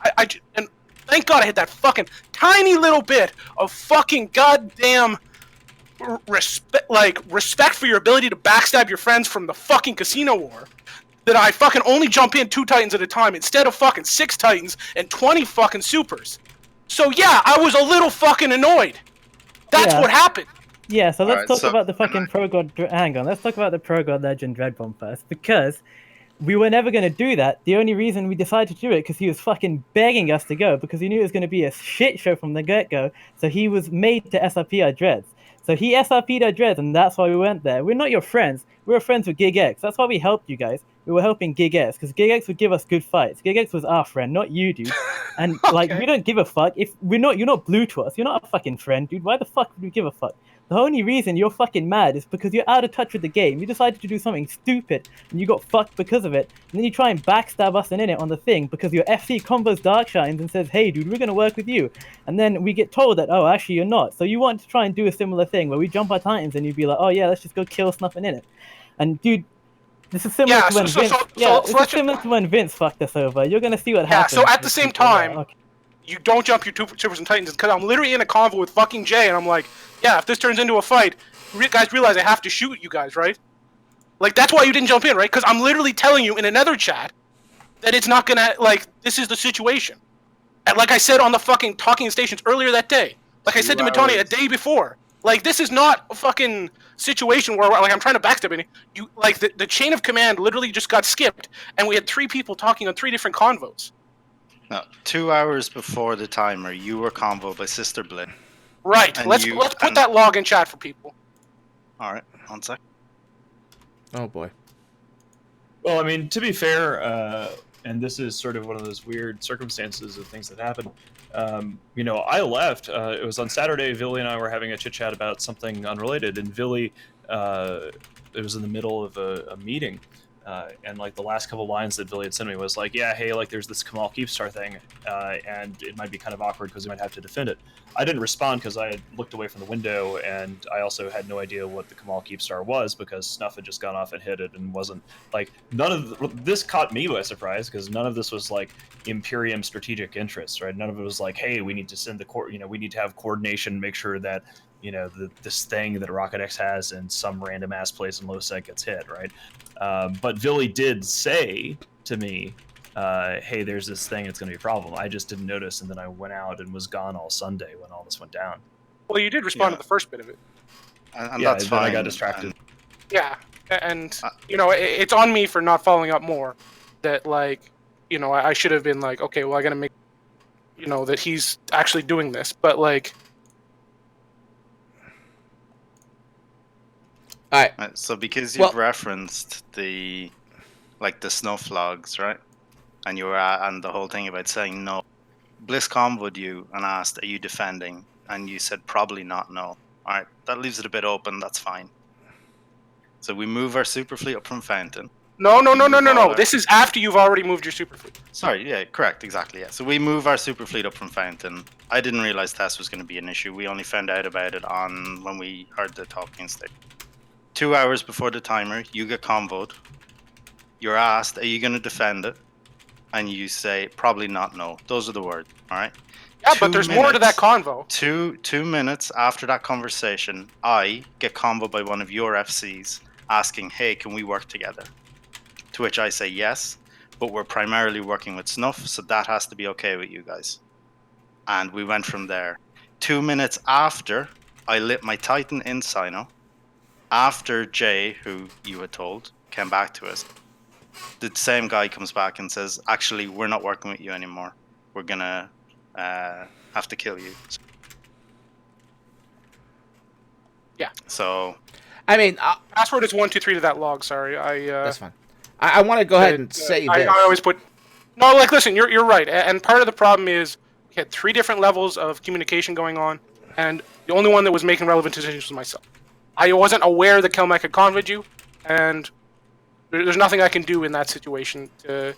and thank God I had that fucking tiny little bit of fucking goddamn respect for your ability to backstab your friends from the fucking casino war, that I fucking only jump in 2 Titans at a time instead of fucking 6 Titans and 20 fucking Supers. So yeah, I was a little fucking annoyed. That's what happened. Yeah, so let's talk about the fucking Pro God... Hang on, let's talk about the Pro God Legend Dreadbomb first, because we were never going to do that. The only reason we decided to do it because he was fucking begging us to go, because he knew it was going to be a shit show from the get-go, so he was made to SRP our dreads. So he SRP'd our dreads, and that's why we went there. We're not your friends. We were friends with Gig X. That's why we helped you guys. We were helping Gig X, because Gig X would give us good fights. Gig X was our friend, not you, dude. And, like, we don't give a fuck. If you're not blue to us. You're not a fucking friend, dude. Why the fuck would we give a fuck? The only reason you're fucking mad is because you're out of touch with the game. You decided to do something stupid, and you got fucked because of it. And then you try and backstab us and in it on the thing, because your FC combos Darkshines and says, hey, dude, we're going to work with you. And then we get told that, oh, actually, you're not. So you want to try and do a similar thing, where we jump our Titans, and you'd be like, oh, yeah, let's just go kill Snuff and in it. And, dude... This is similar to when Vince. To when Vince fucked us over. You're gonna see what happens. Yeah. So at the same time, you don't jump your 2 Supers and Titans, because I'm literally in a convo with fucking Jay, and I'm like, yeah, if this turns into a fight, guys realize I have to shoot you guys, right? Like, that's why you didn't jump in, right? Because I'm literally telling you in another chat that it's not gonna, like, this is the situation. And like I said on the fucking talking stations earlier that day, like I said to Matoni a day before. Like, this is not a fucking situation where, like, I'm trying to backstab it. You, like, the chain of command literally just got skipped, and we had 3 people talking on 3 different convos. No, 2 hours before the timer, you were convoed by Sister Blin. Right. Let's put that log in chat for people. All right. 1 sec. Oh boy. Well, I mean, to be fair, and this is sort of one of those weird circumstances of things that happen. I left. It was on Saturday. Vili and I were having a chit chat about something unrelated, and Vili, it was in the middle of a meeting, And like the last couple lines that Vili had sent me was like, yeah, hey, like there's this Kamal Keepstar thing, and it might be kind of awkward because we might have to defend it. I didn't respond because I had looked away from the window, and I also had no idea what the Kamal Keepstar was because Snuff had just gone off and hit it, and wasn't like this caught me by surprise because none of this was like Imperium strategic interests, right? None of it was like, hey, we need to send we need to have coordination, make sure that this thing that Rocket X has in some random ass place in Losec gets hit, right? But Vili did say to me, hey, there's this thing, it's going to be a problem. I just didn't notice, and then I went out and was gone all Sunday when all this went down. Well, you did respond to the first bit of it. And that's fine. I got distracted. Yeah, and, it's on me for not following up more. That, like, I should have been like, okay, well, I got to make, that he's actually doing this. But, like... All right. So because you've referenced the snow flogs, right? And you were and the whole thing about saying no. Bliss convoed you and asked, "Are you defending?" And you said probably not. No. All right, that leaves it a bit open. That's fine. So we move our Superfleet up from Fountain. No. This is after you've already moved your Superfleet. Sorry, yeah, correct, exactly, yeah. So we move our Superfleet up from Fountain. I didn't realize Test was going to be an issue. We only found out about it when we heard the talking stage. 2 hours before the timer, you get convoed. You're asked, are you going to defend it? And you say, probably not, no. Those are the words, all right? Yeah, but there's more to that convo. 2 minutes after that conversation, I get convoed by one of your FCs asking, hey, can we work together? To which I say yes, but we're primarily working with Snuff, so that has to be okay with you guys. And we went from there. 2 minutes after, I lit my Titan in Sino. After Jay, who you had told, came back to us, the same guy comes back and says, actually, we're not working with you anymore. We're going to have to kill you. Yeah. So... I mean... password is 123 to that log, sorry. That's fine. I want to go ahead and say this. I always put... No, like, listen, you're right. And part of the problem is we had 3 different levels of communication going on, and the only one that was making relevant decisions was myself. I wasn't aware that Kelmec had convoyed you, and there's nothing I can do in that situation to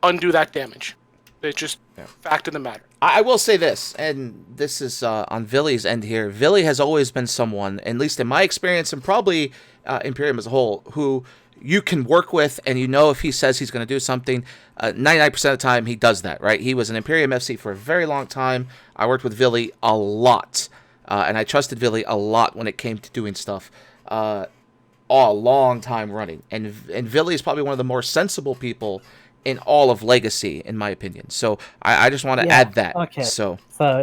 undo that damage. It's just fact of the matter. I will say this, and this is on Vili's end here. Vili has always been someone, at least in my experience, and probably Imperium as a whole, who you can work with, and if he says he's going to do something, 99% of the time he does that, right? He was an Imperium FC for a very long time. I worked with Vili a lot. And I trusted Vili a lot when it came to doing stuff a long time running. And Vili is probably one of the more sensible people in all of Legacy, in my opinion. So I just want to add that. Okay. So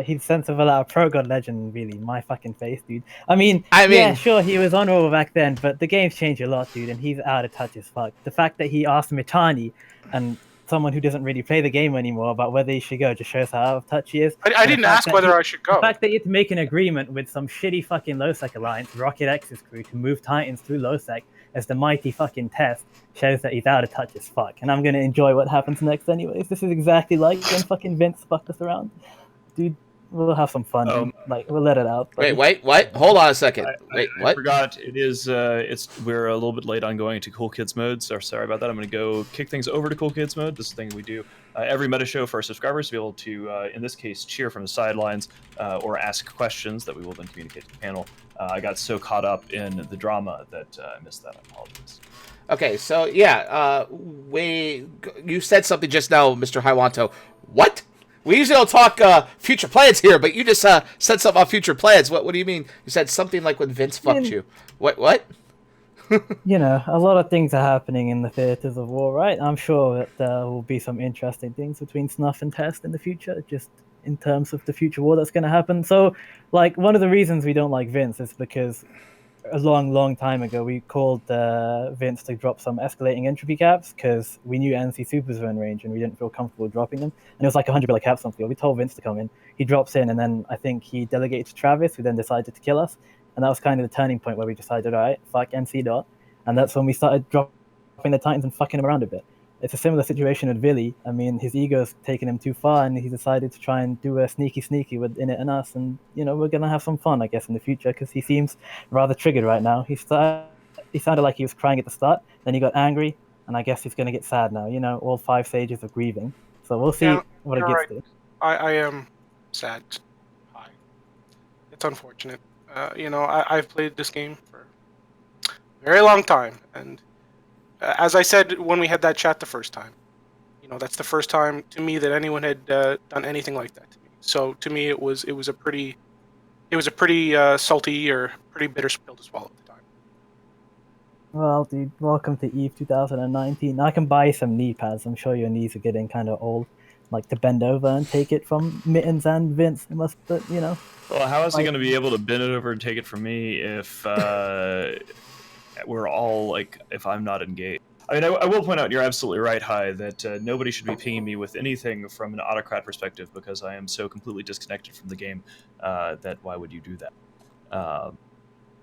he's sensible out of Pro God Legend, really. My fucking face, dude. I mean, yeah, sure, he was honorable back then, but the game's changed a lot, dude, and he's out of touch as fuck. The fact that he asked Mitani, and someone who doesn't really play the game anymore, about whether he should go just shows how out of touch he is. I didn't ask whether I should go. The fact that you had to make an agreement with some shitty fucking Losec alliance, Rocket X's crew, to move Titans through Losec as the mighty fucking Test shows that he's out of touch as fuck. And I'm going to enjoy what happens next anyways. This is exactly like when fucking Vince fucked us around. Dude, we'll have some fun. We'll let it out. Buddy. Wait, what? Hold on a second. What? I forgot. It is. We're a little bit late on going to Cool Kids mode, so sorry about that. I'm going to go kick things over to Cool Kids mode. This is the thing we do every Metashow for our subscribers to be able to, in this case, cheer from the sidelines or ask questions that we will then communicate to the panel. I got so caught up in the drama that I missed that. I apologize. Okay, so yeah, you said something just now, Mr. Hiwanto. What? We usually don't talk future plans here, but you just said something about future plans. What do you mean? You said something like when Vince fucked you. What? A lot of things are happening in the theaters of war, right? I'm sure that there will be some interesting things between Snuff and Test in the future, just in terms of the future war that's going to happen. So, like, one of the reasons we don't like Vince is because a long time ago we called Vince to drop some escalating entropy caps because we knew NC Supers were in range and we didn't feel comfortable dropping them. And it was like 100 caps on field. We told Vince to come in. He drops in, and then I think he delegated to Travis, who then decided to kill us. And that was kind of the turning point where we decided, all right, fuck NC dot. And that's when we started dropping the Titans and fucking him around a bit. It's a similar situation with Vili. I mean, his ego's taken him too far, and he decided to try and do a sneaky with Init and us. And, we're going to have some fun, I guess, in the future, because he seems rather triggered right now. He sounded like he was crying at the start, then he got angry, and I guess he's going to get sad now. You know, all 5 stages of grieving. So we'll see what it gets to. I am sad. It's unfortunate. I've played this game for a very long time, and as I said when we had that chat the first time, that's the first time to me that anyone had done anything like that to me. So to me, it was a pretty salty or pretty bitter pill to swallow at the time. Well, dude, welcome to EVE 2019. I can buy you some knee pads. I'm sure your knees are getting kind of old. Like to bend over and take it from Mittens and Vince. It must, but Well, how is he going to be able to bend it over and take it from me if we're all if I'm not engaged? I mean, I will point out, you're absolutely right, Hi, that nobody should be pinging me with anything from an autocrat perspective because I am so completely disconnected from the game that why would you do that?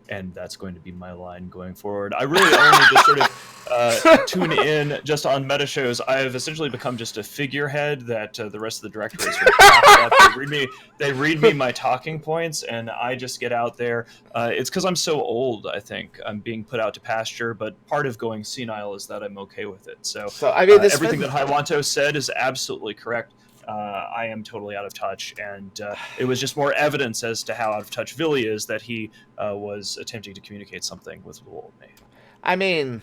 And that's going to be my line going forward. I really only just sort of tune in just on Metashows. I have essentially become just a figurehead that the rest of the directory is sort of talking about. They read me my talking points, and I just get out there. It's because I'm so old, I think. I'm being put out to pasture, but part of going senile is that I'm okay with it. So I mean, everything that Haiwanto said is absolutely correct. I am totally out of touch, and it was just more evidence as to how out of touch Vili is that he was attempting to communicate something with little old me. I mean,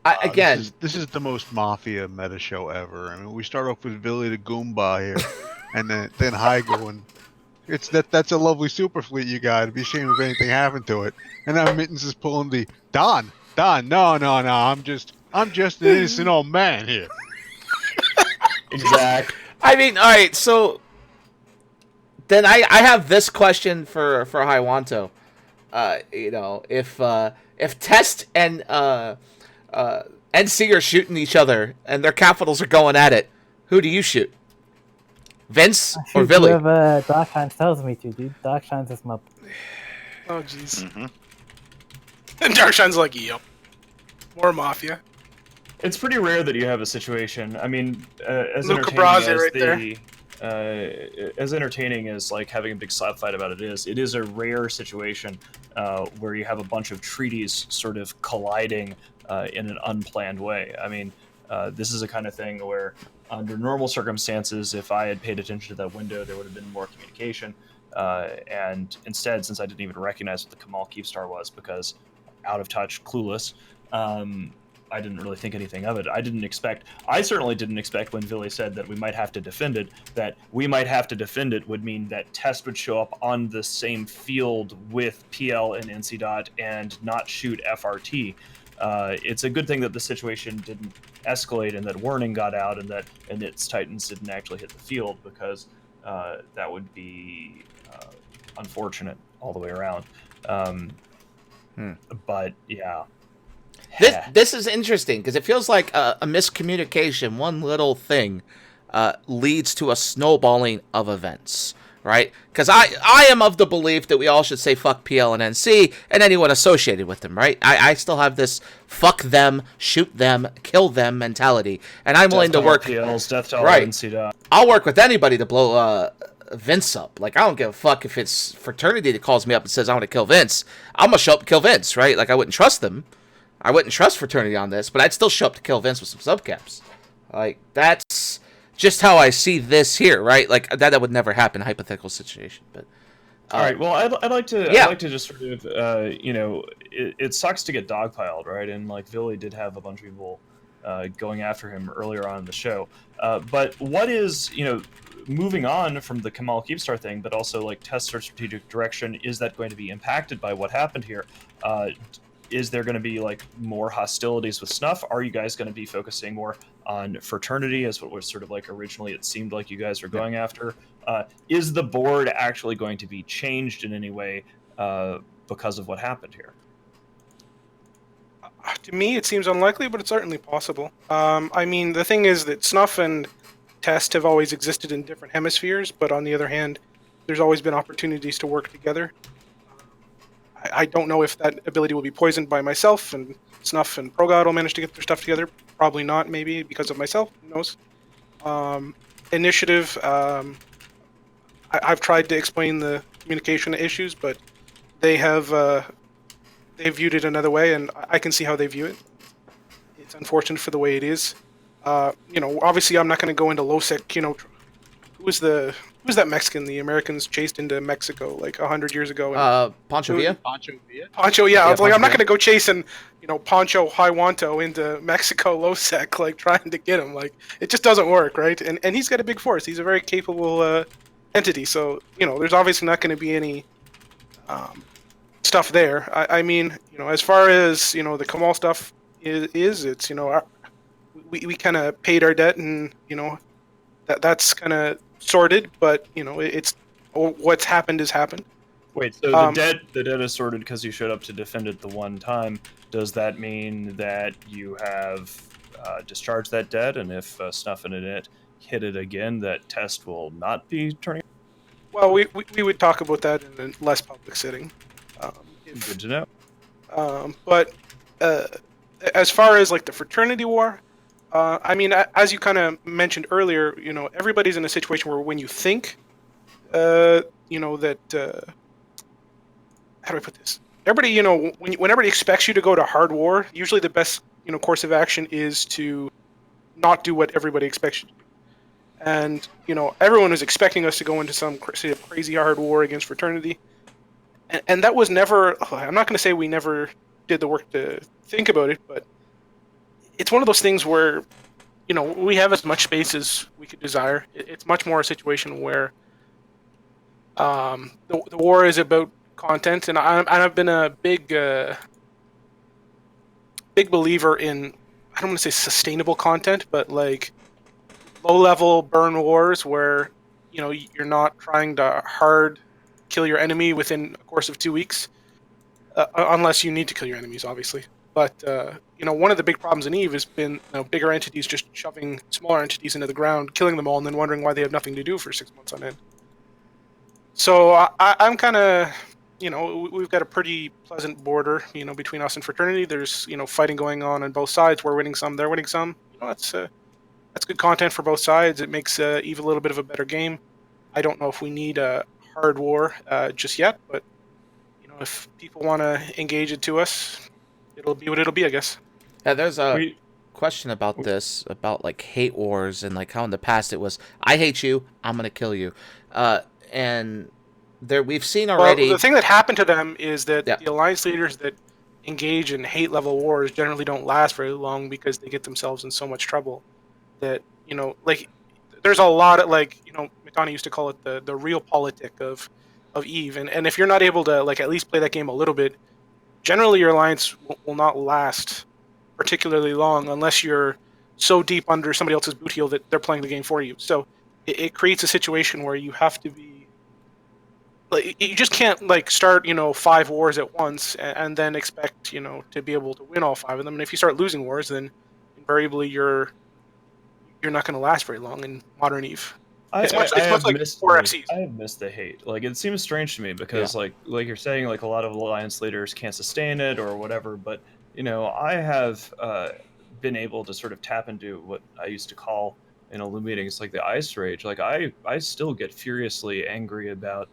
this is the most mafia meta show ever. I mean, we start off with Vili the Goomba here, and then High going, that's a lovely super fleet you got. It'd be a shame if anything happened to it. And now Mittens is pulling the Don, no, I'm just an innocent old man here. Exactly. I mean, all right. So then I have this question for Haiwanto. If Test and NC are shooting each other and their capitals are going at it, who do you shoot? Vince or Vili? Whoever Darkshines tells me to, dude. Darkshines is my. Oh jeez. Mm-hmm. And Darkshine's like, yep. More mafia. It's pretty rare that you have a situation. I mean, as Luca entertaining as entertaining as having a big slap fight about it is a rare situation where you have a bunch of treaties sort of colliding in an unplanned way. I mean, this is a kind of thing where, under normal circumstances, if I had paid attention to that window, there would have been more communication. And instead, since I didn't even recognize what the Kamal Keepstar was because out of touch, clueless. I didn't really think anything of it. I certainly didn't expect when Vili said that we might have to defend it, that we might have to defend it would mean that Test would show up on the same field with PL and NC Dot and not shoot FRT. It's a good thing that the situation didn't escalate and that warning got out and its Titans didn't actually hit the field, because that would be unfortunate all the way around. But yeah. This is interesting because it feels like a miscommunication. One little thing leads to a snowballing of events, right? Because I am of the belief that we all should say fuck PL and NC and anyone associated with them, right? I still have this fuck them, shoot them, kill them mentality, and I'm willing to work. PL's death to all right. NC. I'll work with anybody to blow Vince up. I don't give a fuck if it's fraternity that calls me up and says I want to kill Vince. I'm gonna show up and kill Vince, right? I wouldn't trust them. I wouldn't trust fraternity on this, but I'd still show up to kill Vince with some subcaps. That's just how I see this here, right? That would never happen, hypothetical situation. But all right, well, I'd like to just sort of it sucks to get dogpiled, right? And Vili did have a bunch of people going after him earlier on in the show. But what is moving on from the Kamal Keepstar thing, but also Test or strategic direction, is that going to be impacted by what happened here? Is there going to be more hostilities with Snuff? Are you guys going to be focusing more on fraternity, as what was sort of originally it seemed like you guys were going after? Is the board actually going to be changed in any way because of what happened here? To me, it seems unlikely, but it's certainly possible. I mean, the thing is that Snuff and Test have always existed in different hemispheres, but on the other hand, there's always been opportunities to work together. I don't know if that ability will be poisoned by myself, and Snuff and ProGod will manage to get their stuff together. Probably not, maybe because of myself. Who knows? Initiative. I've tried to explain the communication issues, but they have they viewed it another way, and I can see how they view it. It's unfortunate for the way it is. Obviously, I'm not going to go into LoSec. Who's that Mexican the Americans chased into Mexico like 100 years ago? Pancho Villa. Pancho, yeah. Yeah, It's like I'm not Pancho going to go chasing, Pancho Haiwanto into Mexico LoSec, like trying to get him. Like it just doesn't work, right? And he's got a big force. He's a very capable entity. So there's obviously not going to be any stuff there. I mean, as far as the Kamal stuff is it's we kind of paid our debt, and that's kind of sorted. But it's what's happened has happened. Wait, so the debt is sorted because you showed up to defend it the one time. Does that mean that you have discharged that debt, and if Snuff and it hit it again, that test will not be turning? Well, we would talk about that in a less public setting. Good to know. But as far as like the fraternity war, I mean, as you kind of mentioned earlier, everybody's in a situation where when you think, that how do I put this? Everybody, when everybody expects you to go to hard war, usually the best, course of action is to not do what everybody expects you to do. And, everyone was expecting us to go into some crazy hard war against fraternity. And that was never, I'm not going to say we never did the work to think about it, but it's one of those things where, we have as much space as we could desire. It's much more a situation where the war is about content, and I've been a big believer in, I don't want to say sustainable content, but like low-level burn wars where, you're not trying to hard kill your enemy within a course of 2 weeks, unless you need to kill your enemies, obviously. But, one of the big problems in EVE has been bigger entities just shoving smaller entities into the ground, killing them all, and then wondering why they have nothing to do for 6 months on end. So I'm kind of, we've got a pretty pleasant border, between us and fraternity. There's, fighting going on both sides. We're winning some, they're winning some. That's good content for both sides. It makes EVE a little bit of a better game. I don't know if we need a hard war just yet, but if people want to engage it to us, it'll be what it'll be, I guess. Yeah, there's a question about this, about like hate wars, and like how in the past it was, I hate you, I'm gonna kill you, and there we've seen already. Well, the thing that happened to them is that the alliance leaders that engage in hate level wars generally don't last very long because they get themselves in so much trouble that like there's a lot of Matani used to call it the real politic of EVE, and if you're not able to like at least play that game a little bit, generally your alliance will not last particularly long unless you're so deep under somebody else's boot heel that they're playing the game for you. So it creates a situation where you have to be like, you just can't like start 5 wars at once and then expect to be able to win all 5 of them. And if you start losing wars, then invariably you're not going to last very long in modern EVE. I have missed the hate. Like, it seems strange to me because like you're saying, like a lot of alliance leaders can't sustain it or whatever, but I have been able to sort of tap into what I used to call in Loom meetings like the ice rage. Like I still get furiously angry about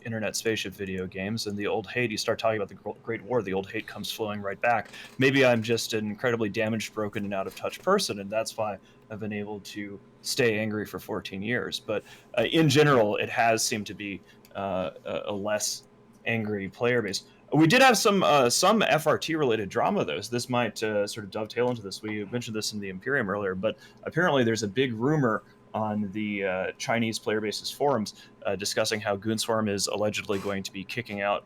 internet spaceship video games, and the old hate, you start talking about the Great War, the old hate comes flowing right back. Maybe I'm just an incredibly damaged, broken, and out of touch person, and that's why I've been able to stay angry for 14 years. But in general, it has seemed to be a less angry player base. We did have some FRT related drama though, so this might sort of dovetail into this. We mentioned this in the Imperium earlier, but apparently there's a big rumor on the Chinese player base's forums discussing how Goonswarm is allegedly going to be kicking out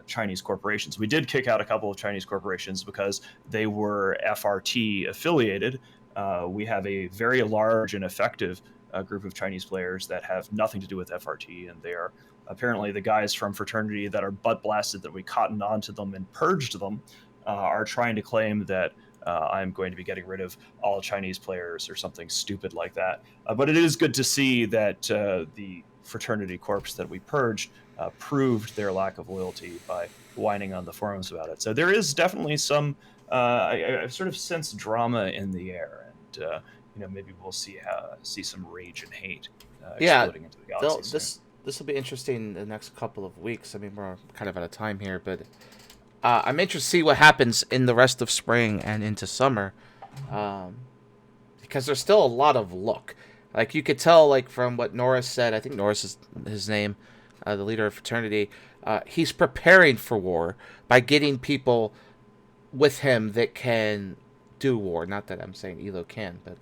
Chinese corporations. We did kick out a couple of Chinese corporations because they were FRT affiliated. We have a very large and effective group of Chinese players that have nothing to do with FRT, and they are apparently the guys from fraternity that are butt blasted that we cottoned onto them and purged them are trying to claim that I'm going to be getting rid of all Chinese players or something stupid like that. But it is good to see that the fraternity corps that we purged proved their lack of loyalty by whining on the forums about it. So there is definitely some, I sort of sense drama in the air, and maybe we'll see some rage and hate exploding into the galaxy. This will be interesting the next couple of weeks. I mean, we're kind of out of time here, but I'm interested to see what happens in the rest of spring and into summer, because there's still a lot of look. Like you could tell, like from what Norris said. I think Norris is his name, the leader of fraternity. He's preparing for war by getting people with him that can do war. Not that I'm saying Elo can, but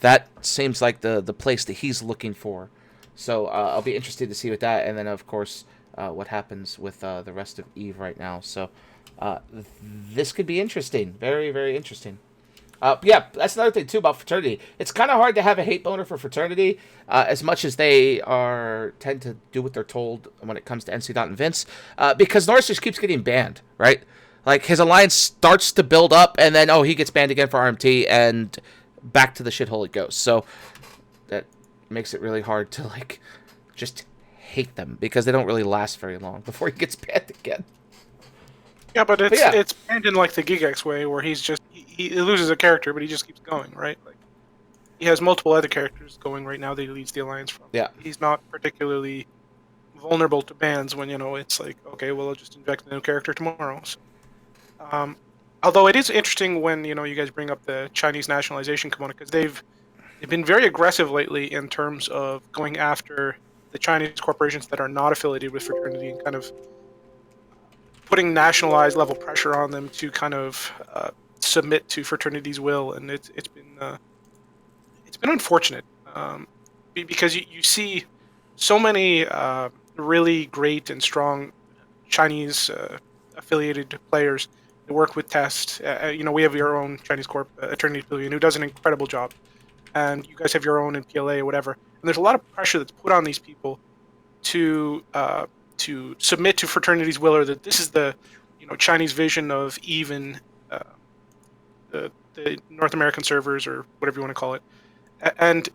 that seems like the place that he's looking for. So I'll be interested to see with that, and then of course what happens with the rest of Eve right now. So this could be interesting, very very interesting. Yeah, that's another thing too about fraternity. It's kind of hard to have a hate boner for fraternity, as much as they tend to do what they're told when it comes to NC Dot and Vince, because Norris just keeps getting banned, right? Like his alliance starts to build up, and then he gets banned again for RMT, and back to the shithole it goes. So that makes it really hard to like just hate them, because they don't really last very long before he gets banned again. Yeah, but it's banned in like the Gigex way, where he loses a character, but he just keeps going, right? Like he has multiple other characters going right now that he leads the alliance from. Yeah, he's not particularly vulnerable to bans when it's like, okay, well, I'll just inject a new character tomorrow. So, although it is interesting when you guys bring up the Chinese nationalization component, because they've been very aggressive lately in terms of going after the Chinese corporations that are not affiliated with fraternity and kind of putting nationalized level pressure on them to kind of submit to fraternity's will, and it's been unfortunate, because you see so many really great and strong Chinese affiliated players that work with Test. We have your own Chinese corp, Eternity Pavilion, who does an incredible job, and you guys have your own in PLA or whatever. And there's a lot of pressure that's put on these people to submit to fraternity's will, or that this is the Chinese vision of even the North American servers, or whatever you want to call it. And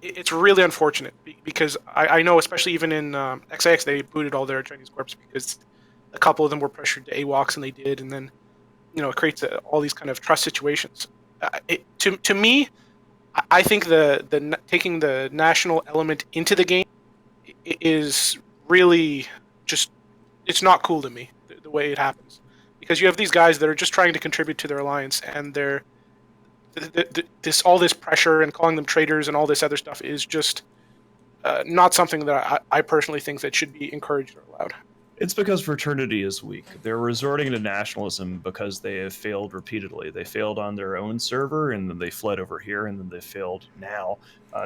it's really unfortunate, because I know, especially even in XIX, they booted all their Chinese corps because a couple of them were pressured to AWOCs, and they did, and then it creates all these kind of trust situations. To me, I think the taking the national element into the game is really just, it's not cool to me, the way it happens, because you have these guys that are just trying to contribute to their alliance, and they're all this pressure and calling them traitors and all this other stuff is just not something that I personally think that should be encouraged or allowed. It's because fraternity is weak. They're resorting to nationalism because they have failed repeatedly. They failed on their own server, and then they fled over here, and then they failed now.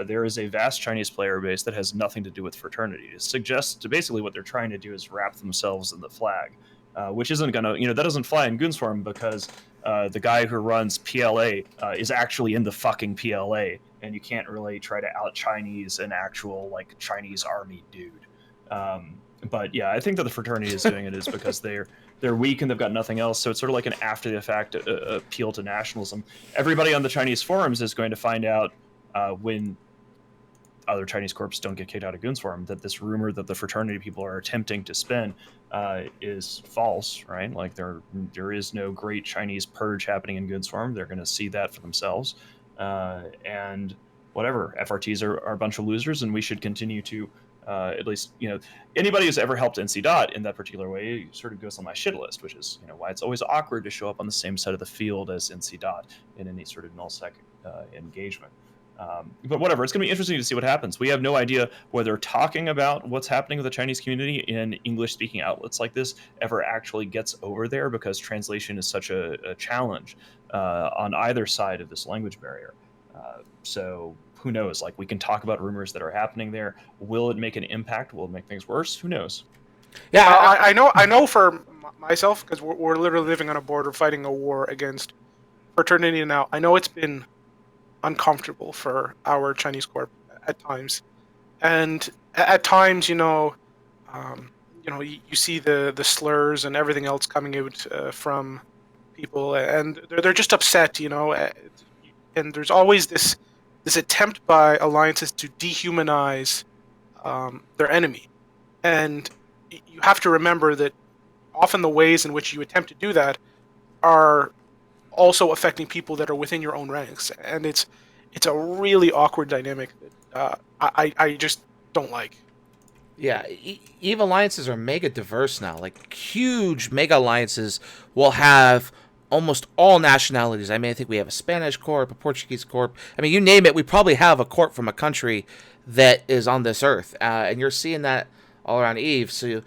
There is a vast Chinese player base that has nothing to do with fraternity. It suggests basically what they're trying to do is wrap themselves in the flag, which isn't going to, that doesn't fly in Goonswarm, because the guy who runs PLA is actually in the fucking PLA, and you can't really try to out-Chinese an actual, like, Chinese army dude. But yeah, I think that the fraternity is doing it is because they're weak and they've got nothing else. So it's sort of like an after the fact appeal to nationalism. Everybody on the Chinese forums is going to find out when other Chinese corps don't get kicked out of Goonswarm that this rumor that the fraternity people are attempting to spin is false, right? Like there is no great Chinese purge happening in Goonswarm. They're going to see that for themselves. And whatever, FRTs are a bunch of losers, and we should continue to at least, anybody who's ever helped NC Dot in that particular way sort of goes on my shit list, which is, why it's always awkward to show up on the same side of the field as NC Dot in any sort of nullsec engagement. But whatever, it's going to be interesting to see what happens. We have no idea whether talking about what's happening with the Chinese community in English-speaking outlets like this ever actually gets over there, because translation is such a challenge on either side of this language barrier. So who knows? Like, we can talk about rumors that are happening there. Will it make an impact? Will it make things worse? Who knows? Yeah, I know for myself, because we're literally living on a border fighting a war against fraternity now. I know it's been uncomfortable for our Chinese corp at times, and at times, you see the slurs and everything else coming out from people, and they're just upset, and there's always this attempt by alliances to dehumanize their enemy. And you have to remember that often the ways in which you attempt to do that are also affecting people that are within your own ranks. And it's a really awkward dynamic that I just don't like. Yeah, EVE alliances are mega diverse now. Like, huge mega alliances will have almost all nationalities. I mean, I think we have a Spanish corp, a Portuguese corp. I mean, you name it, we probably have a corp from a country that is on this earth. And you're seeing that all around EVE. So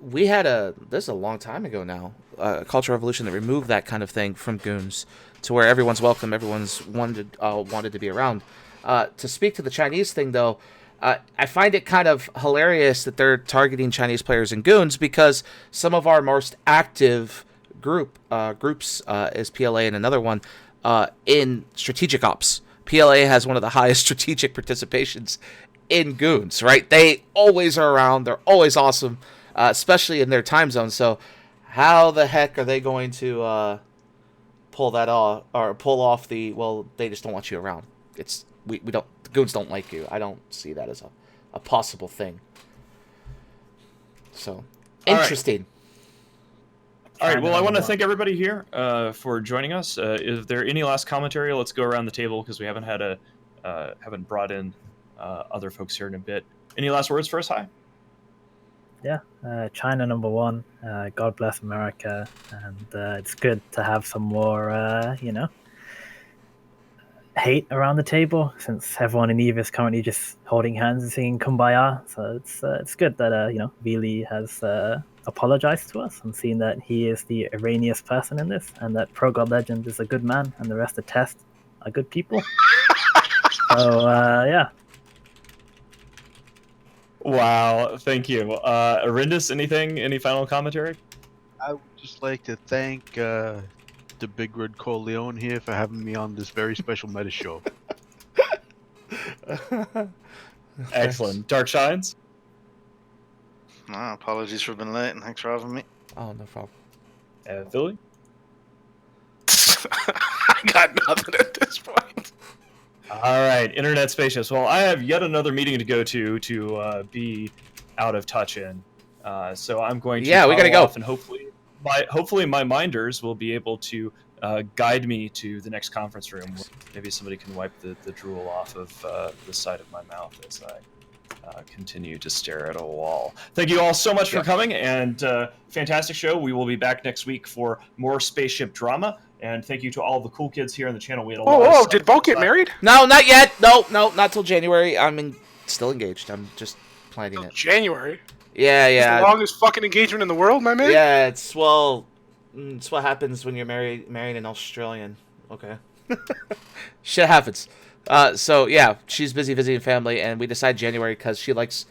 we had this is a long time ago now, a cultural revolution that removed that kind of thing from goons to where everyone's welcome, everyone's wanted to be around. To speak to the Chinese thing, though, I find it kind of hilarious that they're targeting Chinese players and goons because some of our most active groups is PLA and another one in strategic ops. PLA has one of the highest strategic participations in goons, right? They always are around. They're always awesome, especially in their time zone. So how the heck are they going to pull that off or pull off the, well, they just don't want you around. We don't, the goons don't like you. I don't see that as a possible thing. So interesting. All right. Well, I want to thank everybody here for joining us. Is there any last commentary? Let's go around the table because we haven't brought in other folks here in a bit. Any last words for us? Hi. Yeah, China #1. God bless America, and it's good to have some more, hate around the table since everyone in EVE is currently just holding hands and singing "Kumbaya." So it's good that Vili has apologized to us and seen that he is the erroneous person in this, and that Pro God Legend is a good man, and the rest of Test are good people. So yeah. Wow, thank you. Arindis, any final commentary? I would just like to thank the Big Red Corleone here for having me on this very special Metashow. Excellent. Dark Shines? No, apologies for being late, and thanks for having me. Oh, no problem. Vili? I got nothing at this point. All right, Internet Spacious. Well, I have yet another meeting to go to be out of touch in. So I'm going to we gotta go. and hopefully my minders will be able to guide me to the next conference room. Maybe somebody can wipe the drool off of the side of my mouth as I continue to stare at a wall. Thank you all so much for coming, and fantastic show. We will be back next week for more spaceship drama. And thank you to all the cool kids here on the channel. We had a lot of stuff. Did Bo get married? No, not yet. No, not till January. Still engaged. I'm just planning it. January? Yeah. It's the longest fucking engagement in the world, my man? Yeah, it's what happens when you're marrying an Australian. Okay. Shit happens. So, yeah, she's busy visiting family, and we decide January because she likes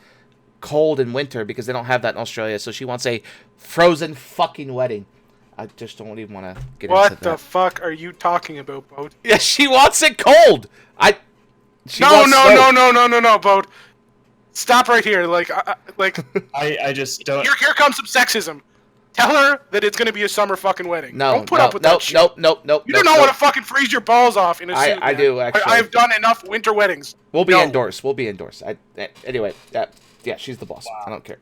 cold in winter because they don't have that in Australia, so she wants a frozen fucking wedding. I just don't even want to get into that. What the fuck are you talking about, Bo? Yeah, she wants it cold. No, Bo. Stop right here. I just don't. Here comes some sexism. Tell her that it's going to be a summer fucking wedding. Don't put up with that shit. Nope. You don't know how to fucking freeze your balls off in a suit. I do, actually. I've done enough winter weddings. We'll be indoors. Anyway, yeah, she's the boss. Wow. I don't care.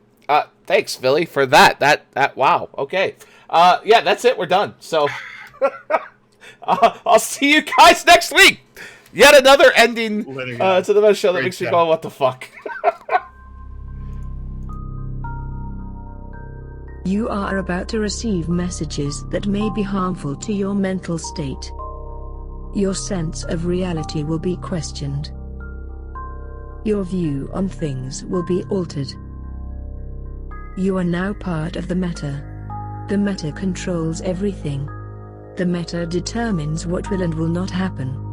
Thanks, Vili, for that. Wow. Okay. Yeah, that's it. We're done. So, I'll see you guys next week. Yet another ending to the best show that makes me go, what the fuck? You are about to receive messages that may be harmful to your mental state. Your sense of reality will be questioned. Your view on things will be altered. You are now part of the meta. The meta controls everything. The meta determines what will and will not happen.